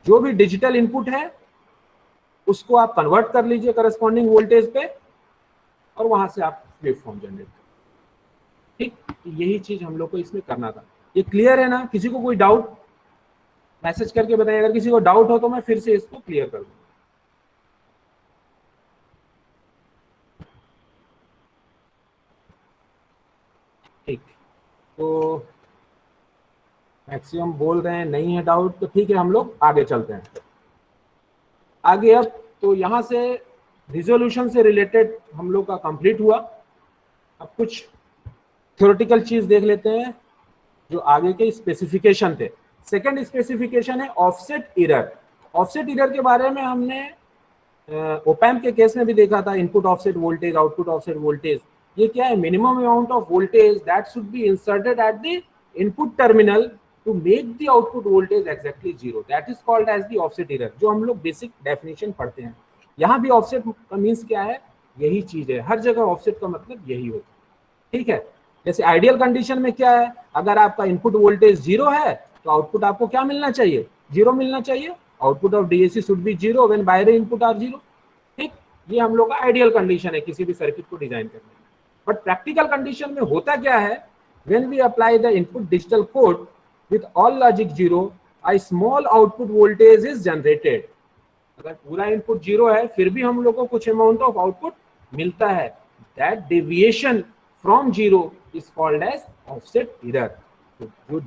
जो भी डिजिटल इनपुट है उसको आप कन्वर्ट कर लीजिए करस्पॉन्डिंग वोल्टेज पे, और वहां से आप वेवफॉर्म जनरेट कर, ठीक। यही चीज हम लोग को इसमें करना था। ये क्लियर है ना, किसी को कोई डाउट मैसेज करके बताइए, अगर किसी को डाउट हो तो मैं फिर से इसको क्लियर कर दूँ। ठीक, तो मैक्सिमम बोल रहे हैं नहीं है डाउट, तो ठीक है हम लोग आगे चलते हैं। आगे अब तो यहाँ से रिजोल्यूशन से रिलेटेड हम लोग का कंप्लीट हुआ। अब कुछ थ्योरेटिकल चीज देख लेते हैं जो आगे के स्पेसिफिकेशन थे। सेकंड स्पेसिफिकेशन है ऑफसेट एरर। ऑफसेट एरर के बारे में हमने ओपैम्प के केस में भी देखा था, input offset voltage output offset voltage. ये क्या है, minimum amount of voltage that should be inserted at the input terminal to make the output voltage exactly zero, that is called as the offset error, जो हम लोग basic definition पढ़ते हैं। यहाँ भी ऑफसेट का मीन्स क्या है, यही चीज है, हर जगह ऑफसेट का मतलब यही होता है, ठीक है। जैसे आइडियल कंडीशन में क्या है, अगर आपका इनपुट वोल्टेज जीरो है तो आउटपुट आपको क्या मिलना चाहिए, जीरो मिलना चाहिए। Output of DAC should be zero when binary input are zero, ठीक। ये हम लोग का आइडियल कंडीशन है किसी भी सर्किट को डिजाइन करने में। बट प्रैक्टिकल कंडीशन में होता क्या है, when we apply the input digital code with all logic zero, a small output voltage is generated। अगर पूरा इनपुट जीरो है फिर भी हम लोग को कुछ अमाउंट ऑफ आउटपुट मिलता है, that deviation from zero is called as offset error. तो जो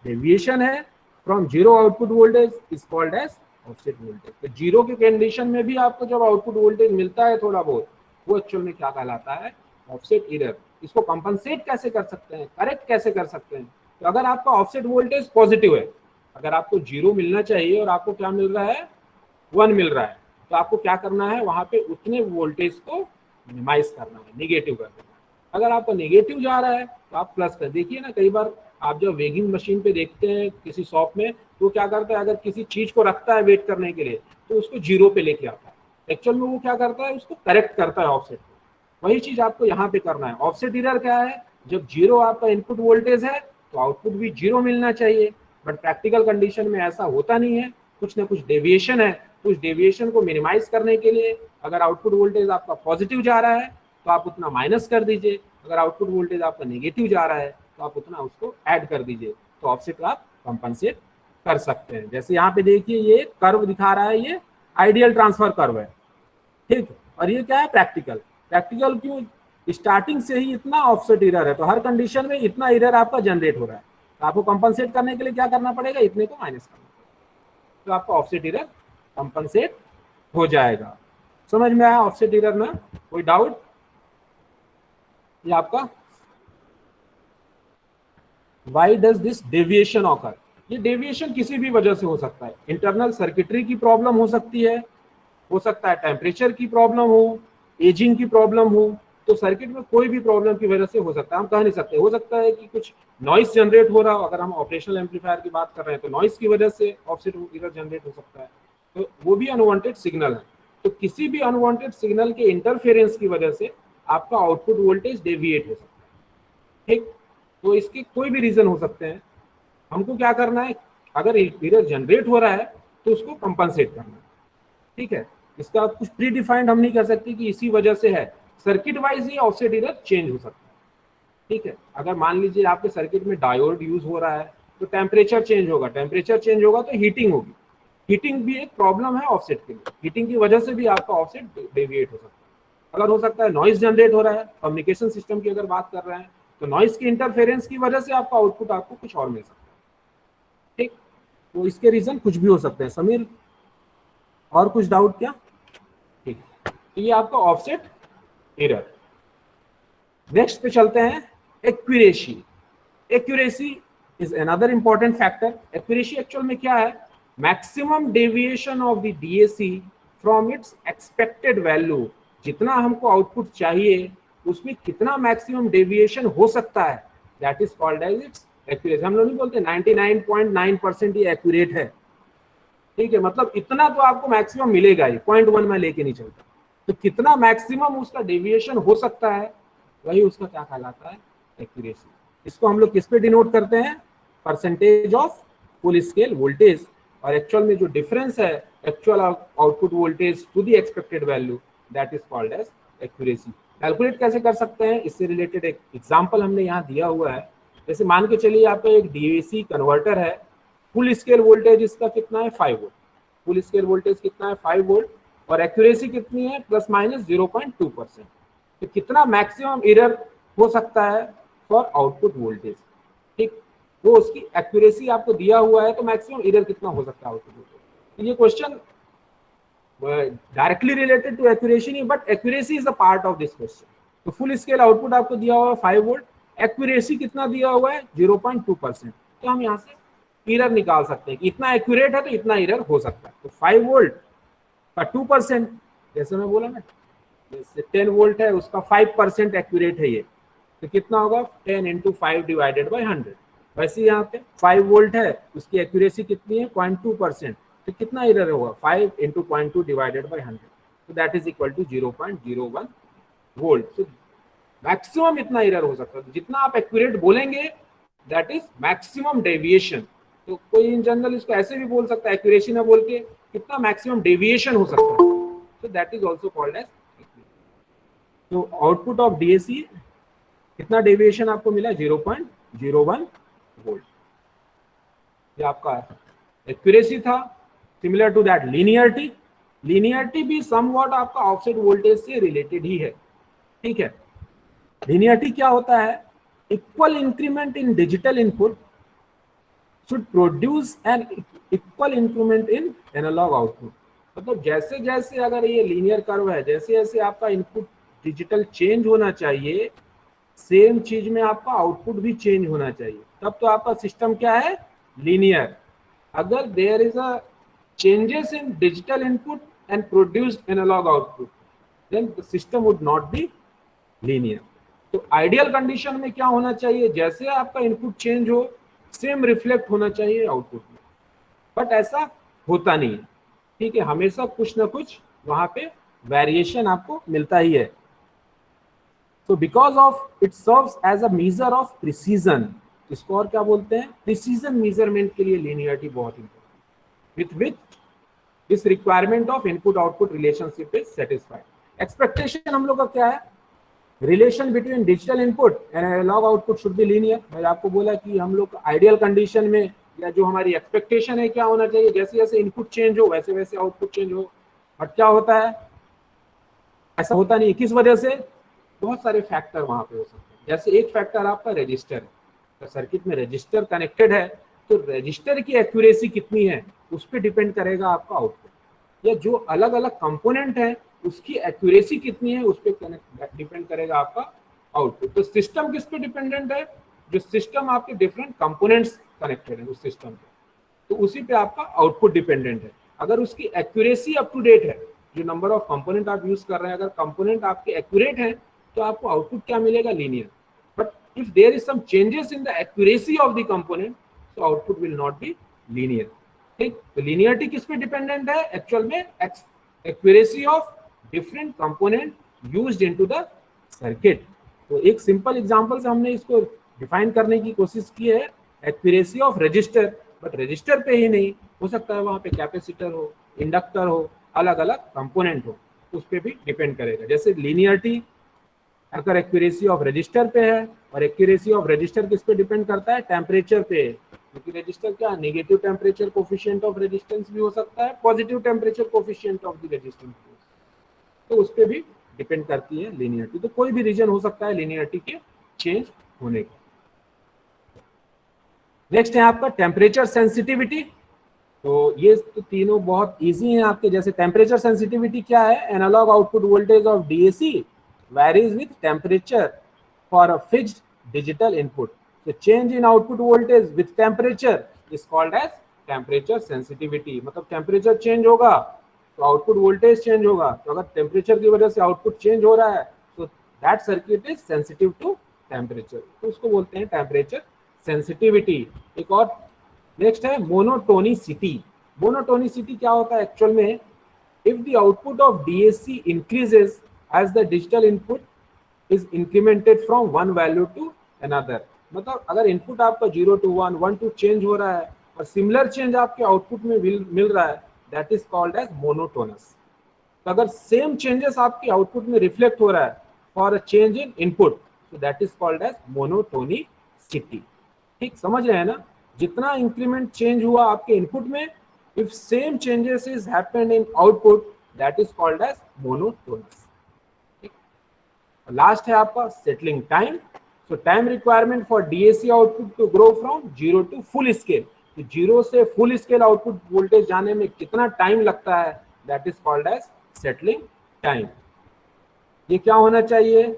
डेविएशन है from zero output voltage is called as offset voltage. तो जीरो की कंडीशन में भी आपको जब आउटपुट वोल्टेज मिलता है थोड़ा बहुत, वो एक्चुअल में क्या कहलाता है, ऑफसेट एरर। इसको कंपनसेट कैसे कर सकते हैं, करेक्ट कैसे कर सकते हैं, तो अगर आपका ऑफसेट वोल्टेज पॉजिटिव है, अगर आपको जीरो मिलना चाहिए और आपको क्या मिल रहा है, 1 मिल रहा है, तो आपको क्या करना है, वहां पे उतने वोल्टेज को मिनिमाइज करना है, निगेटिव कर देना है। अगर आपका नेगेटिव जा रहा है तो आप प्लस कर। देखिए ना, कई बार आप जब वेगिंग मशीन पे देखते हैं किसी शॉप में, तो क्या करता है, अगर किसी चीज को रखता है वेट करने के लिए तो उसको जीरो पे लेके आता है। एक्चुअल में वो क्या करता है, उसको करेक्ट करता है ऑफसेट को। वही चीज आपको यहाँ पे करना है। ऑफसेट एरर क्या है, जब जीरो आपका इनपुट वोल्टेज है तो आउटपुट भी जीरो मिलना चाहिए, बट प्रैक्टिकल कंडीशन में ऐसा होता नहीं है, कुछ ना कुछ डेविएशन है। उस डेविएशन को मिनिमाइज करने के लिए अगर आउटपुट वोल्टेज आपका पॉजिटिव जा रहा है तो आप उतना माइनस कर दीजिए, अगर आउटपुट वोल्टेज आपका नेगेटिव जा रहा है तो आप उतना उसको ऐड कर दीजिए, तो ऑफसेट को आप कंपनसेट कर सकते हैं। जैसे यहाँ पे देखिए ये कर्व दिखा रहा है, ये आइडियल ट्रांसफर कर्व है, ठीक। और ये क्या है, प्रैक्टिकल। प्रैक्टिकल क्यों, स्टार्टिंग से ही इतना ऑफसेट एरर है, तो हर कंडीशन में इतना एरर आपका जनरेट हो रहा है, तो आपको कंपनसेट करने के लिए क्या करना पड़ेगा, इतने को माइनस करना पड़ेगा, तो आपका ऑफसेट एरर कंपनसेट हो जाएगा। समझ में आया ऑफसेट एरर में कोई डाउट? ये आपका why does this deviation occur, ये डेविएशन किसी भी वजह से हो सकता है। इंटरनल सर्किटरी की प्रॉब्लम हो सकती है, हो सकता है टेम्परेचर की प्रॉब्लम हो, एजिंग की प्रॉब्लम हो, तो सर्किट में कोई भी प्रॉब्लम की वजह से हो सकता है, हम कह नहीं सकते। हो सकता है कि कुछ नॉइस जनरेट हो रहा हो, अगर हम ऑपरेशनल एम्पलीफायर की बात कर रहे हैं तो नॉइस की वजह से ऑफसेट एरर जनरेट हो सकता है, तो वो भी अनवांटेड सिग्नल है। तो किसी भी अनवांटेड सिग्नल के इंटरफेरेंस की वजह से आपका आउटपुट वोल्टेज डेविएट हो सकता है, ठीक। तो इसके कोई भी रीजन हो सकते हैं। हमको क्या करना है, अगर एरर जनरेट हो रहा है तो उसको कंपनसेट करना है, ठीक है। इसका कुछ प्री डिफाइंड हम नहीं कर सकते कि इसी वजह से है, सर्किट वाइज ही ऑफसेट एरर चेंज हो सकता है, ठीक है। अगर मान लीजिए आपके सर्किट में डायोड यूज हो रहा है तो टेम्परेचर चेंज होगा, टेम्परेचर चेंज होगा तो हीटिंग होगी, हीटिंग भी एक प्रॉब्लम है ऑफसेट के लिए, हीटिंग की वजह से भी आपका ऑफसेट डेविएट हो सकता है। अगर हो सकता है नॉइस जनरेट हो रहा है, कम्युनिकेशन सिस्टम की अगर बात कर रहे हैं तो नॉइस की इंटरफेरेंस की वजह से आपका आउटपुट आपको कुछ और मिल सकता है, ठीक। तो इसके रीजन कुछ भी हो सकते हैं। समीर और कुछ डाउट क्या? ठीक, तो ये आपका ऑफसेट एरर। नेक्स्ट पे चलते हैं, accuracy. Accuracy is another important factor. Accuracy actual में क्या है, maximum deviation of the DAC from its expected value. जितना हमको आउटपुट चाहिए उसमें कितना मैक्सिमम डेविएशन हो सकता है, that is called as its accuracy. हम लोग नहीं बोलते 99.9% ये एक्यूरेट है, ठीक है, मतलब इतना तो आपको मैक्सिमम मिलेगा ही, 0.1 में लेके नहीं चलता। तो कितना मैक्सिमम उसका डेविएशन हो सकता है, वही उसका क्या कहलाता है, एक्यूरेसी। इसको हम लोग किस पे डिनोट करते हैं, percentage of full scale voltage. और एक्चुअल में जो डिफरेंस है actual output voltage to the expected value, that is called as accuracy. Calculate कैसे कर सकते हैं, इससे रिलेटेड एक एग्जांपल हमने यहाँ दिया हुआ है। जैसे मान के चलिए आपका एक डीएसी कन्वर्टर है, फुल स्केल वोल्टेज इसका कितना है, 5 वोल्ट। फुल स्केल वोल्टेज कितना है, 5 वोल्ट, और एक्यूरेसी कितनी है, प्लस माइनस 0.2%। तो कितना मैक्सिमम एरर हो सकता है फॉर आउटपुट वोल्टेज, ठीक। तो उसकी एक्यूरेसी आपको दिया हुआ है, तो मैक्सिमम एरर कितना हो सकता है आउटपुट वोल्टेज। तो ये question directly related to accuracy नहीं, but accuracy is a part of this question. तो फुल स्केल आउटपुट आपको दिया हुआ है 5 वोल्ट, एक्यूरेसी कितना दिया हुआ है, 0.2%। तो हम यहाँ से एरर निकाल सकते हैं कि इतना एक्यूरेट है तो इतना एरर हो सकता है। तो 5 वोल्ट का 2%, जैसे मैं बोला ना, जैसे 10 वोल्ट है उसका 5% एक्यूरेट है ये, तो कितना होगा, 10 × 5 डिवाइडेड बाई 100। वैसे यहाँ पे 5 वोल्ट है, उसकी एक्यूरेसी कितनी है, 0.2%, तो कितना एरर होगा, 5 × 0.2 डिवाइडेड बाई 100, तो that is equal to 0.01 volt. तो मैक्सिमम इतना एरर हो सकता है, जितना आप एक्यूरेट बोलेंगे दैट इज मैक्सिमम डेविएशन। तो कोई इन जनरल इसको ऐसे भी बोल सकता है, एक्यूरेसी ना बोल के कितना मैक्सिमम डेविएशन हो सकता है, तो that is also called as. तो आउटपुट ऑफ डीएसी कितना डेविएशन आपको मिला, 0.01 वोल्ट। ये आपका एक्यूरेसी था। Similar to that linearity, linearity भी समवॉट आपका ऑफसेट वोल्टेज से रिलेटेड ही है, ठीक है। लीनियरिटी क्या होता है, equal increment in digital input should produce an equal increment in analog output। मतलब जैसे जैसे अगर ये लीनियर कर्व है, जैसे जैसे आपका इनपुट डिजिटल चेंज होना चाहिए, सेम चीज में आपका आउटपुट भी चेंज होना चाहिए, तब तो आपका सिस्टम क्या है, लीनियर। अगर there is a changes in digital input and produced analog output, then the system would not be linear. तो आइडियल कंडीशन में क्या होना चाहिए, जैसे आपका इनपुट चेंज हो सेम रिफ्लेक्ट होना चाहिए आउटपुट में, बट ऐसा होता नहीं है, ठीक है, हमेशा कुछ ना कुछ वहां पे वेरिएशन आपको मिलता ही है। तो because of it serves as a measure of precision, इसको और क्या बोलते हैं, प्रिसीजन मेजरमेंट के लिए लीनियरिटी बहुत important, with which this requirement of input output relationship is satisfied. Expectation हम लोग का क्या है, relation between digital input and analog output should be linear. मैंने आपको बोला कि हम लोग आइडियल कंडीशन में या जो हमारी एक्सपेक्टेशन है क्या होना चाहिए, जैसे जैसे इनपुट चेंज हो वैसे वैसे आउटपुट चेंज हो, बट क्या होता है, ऐसा होता नहीं। किस वजह से, बहुत सारे फैक्टर वहां पे हो सकते हैं। जैसे एक फैक्टर आपका रजिस्टर है, तो सर्किट में रजिस्टर कनेक्टेड है तो रजिस्टर की एक्यूरेसी कितनी है उस पर डिपेंड करेगा आपका आउटपुट, या जो अलग अलग कंपोनेंट है उसकी एक्यूरेसी कितनी है उस पर डिपेंड करेगा आपका आउटपुट। तो सिस्टम किस पे डिपेंडेंट है, जो सिस्टम आपके डिफरेंट कंपोनेंट्स कनेक्टेड है उस सिस्टम पे, तो उसी पे आपका आउटपुट डिपेंडेंट है। अगर उसकी एक्यूरेसी अप टू डेट है, जो नंबर ऑफ कंपोनेंट आप यूज कर रहे हैं, अगर कंपोनेंट आपके एक्यूरेट है तो आपको आउटपुट क्या मिलेगा, linear. But if there is some changes in the accuracy of the component, तो output will not be linear. ठीक, तो लीनियरिटी किस पे डिपेंडेंट है, एक्चुअल में accuracy of different component used into the circuit. तो एक सिंपल एग्जांपल से हमने इसको डिफाइन करने की कोशिश की है, accuracy of register, but register पे ही नहीं, हो सकता है वहां पे कैपेसिटर हो, इंडक्टर हो, अलग अलग कंपोनेंट हो, उस पर भी डिपेंड करेगा। जैसे लीनियरिटी अगर एक्यूरेसी ऑफ रजिस्टर पे है, और एक्यूरेसी ऑफ रजिस्टर किस पे डिपेंड करता है, टेम्परेचर पे, क्योंकि रजिस्टर क्या negative temperature coefficient of resistance भी हो सकता है, positive temperature coefficient of the resistance, तो उस पर भी डिपेंड करती है लीनियरिटी। तो कोई भी रीजन हो सकता है लीनियरिटी के चेंज होने का। नेक्स्ट है आपका टेम्परेचर सेंसिटिविटी। तो ये तो तीनों बहुत इजी हैं आपके। जैसे टेम्परेचर सेंसिटिविटी क्या है, analog output voltage of DAC varies with temperature for a fixed digital input. So change in output voltage with temperature is called as temperature sensitivity। मतलब टेम्परेचर चेंज होगा तो आउटपुट वोल्टेज चेंज होगा, तो अगर temperature की वजह से output change हो रहा है तो that circuit is sensitive to temperature, तो उसको बोलते हैं टेम्परेचर सेंसिटिविटी। एक और नेक्स्ट है मोनोटोनिसिटी। मोनोटोनिसिटी क्या होता है एक्चुअल में, if the output of DAC increases as the digital input is incremented from one value to another। मतलब अगर इनपुट आपका 0 to 1, 1 to चेंज हो रहा है और सिमिलर चेंज आपके आउटपुट में मिल रहा है, that is called as monotonous. तो अगर सेम चेंजेस आपके आउटपुट में रिफ्लेक्ट हो रहा है for a change in input, तो that is called as monotonicity. ठीक, समझ रहे हैं ना, जितना इंक्रीमेंट चेंज हुआ आपके इनपुट में, if same changes is happened in output, that is called as monotonous। Last है आपका settling time. So time requirement for DAC output to grow from 0 to full scale, तो 0 से फुल स्केल आउटपुट वोल्टेज जाने में कितना time लगता है, that is called as settling time. ये क्या होना चाहिए,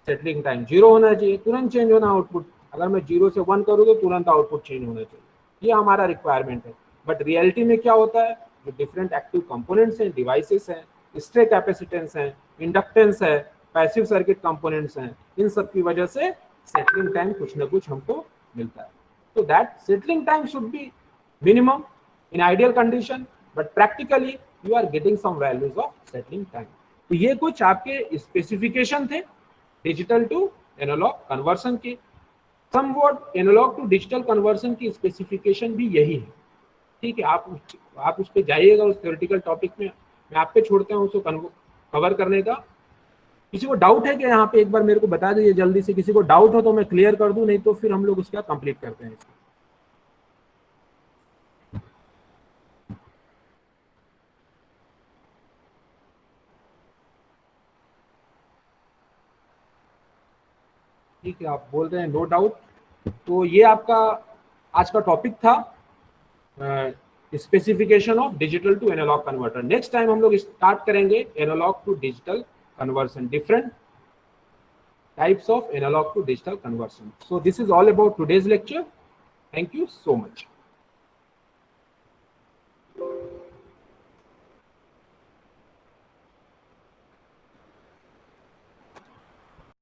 सेटलिंग टाइम 0 होना चाहिए, तुरंत चेंज होना आउटपुट। अगर मैं 0 से 1 करूँ तो तुरंत आउटपुट चेंज होना चाहिए, ये हमारा रिक्वायरमेंट है। बट रियलिटी में क्या होता है, जो डिफरेंट एक्टिव कंपोनेंट्स हैं, डिवाइसेस हैं, स्ट्रे कैपेसिटेंस हैं, इंडक्टेंस है, पैसिव सर्किट कंपोनेंट्स हैं, इन सब की वजह से सेटलिंग टाइम कुछ ना कुछ हमको मिलता है। तो that settling time should be minimum in ideal condition, but practically you are getting some values of settling time. तो ये कुछ आपके स्पेसिफिकेशन थे डिजिटल टू एनालॉग कन्वर्सन के। Somewhat analog to digital conversion की स्पेसिफिकेशन भी यही है। ठीक है, आप उस पर जाइएगा, उस थ्योरेटिकल टॉपिक में मैं आप पे छोड़ता हूँ उसको कवर करने का। किसी को डाउट है कि यहाँ पे एक बार मेरे को बता दीजिए जल्दी से, किसी को डाउट हो तो मैं क्लियर कर दूं, नहीं तो फिर हम लोग उसका कंप्लीट करते हैं इसको। ठीक है, आप बोल रहे हैं नो डाउट। तो ये आपका आज का टॉपिक था, specification of digital to analogue converter. Next time हम लोग स्टार्ट करेंगे analog to digital conversion, different types of analog to digital conversion. So this is all about today's lecture. Thank you so much.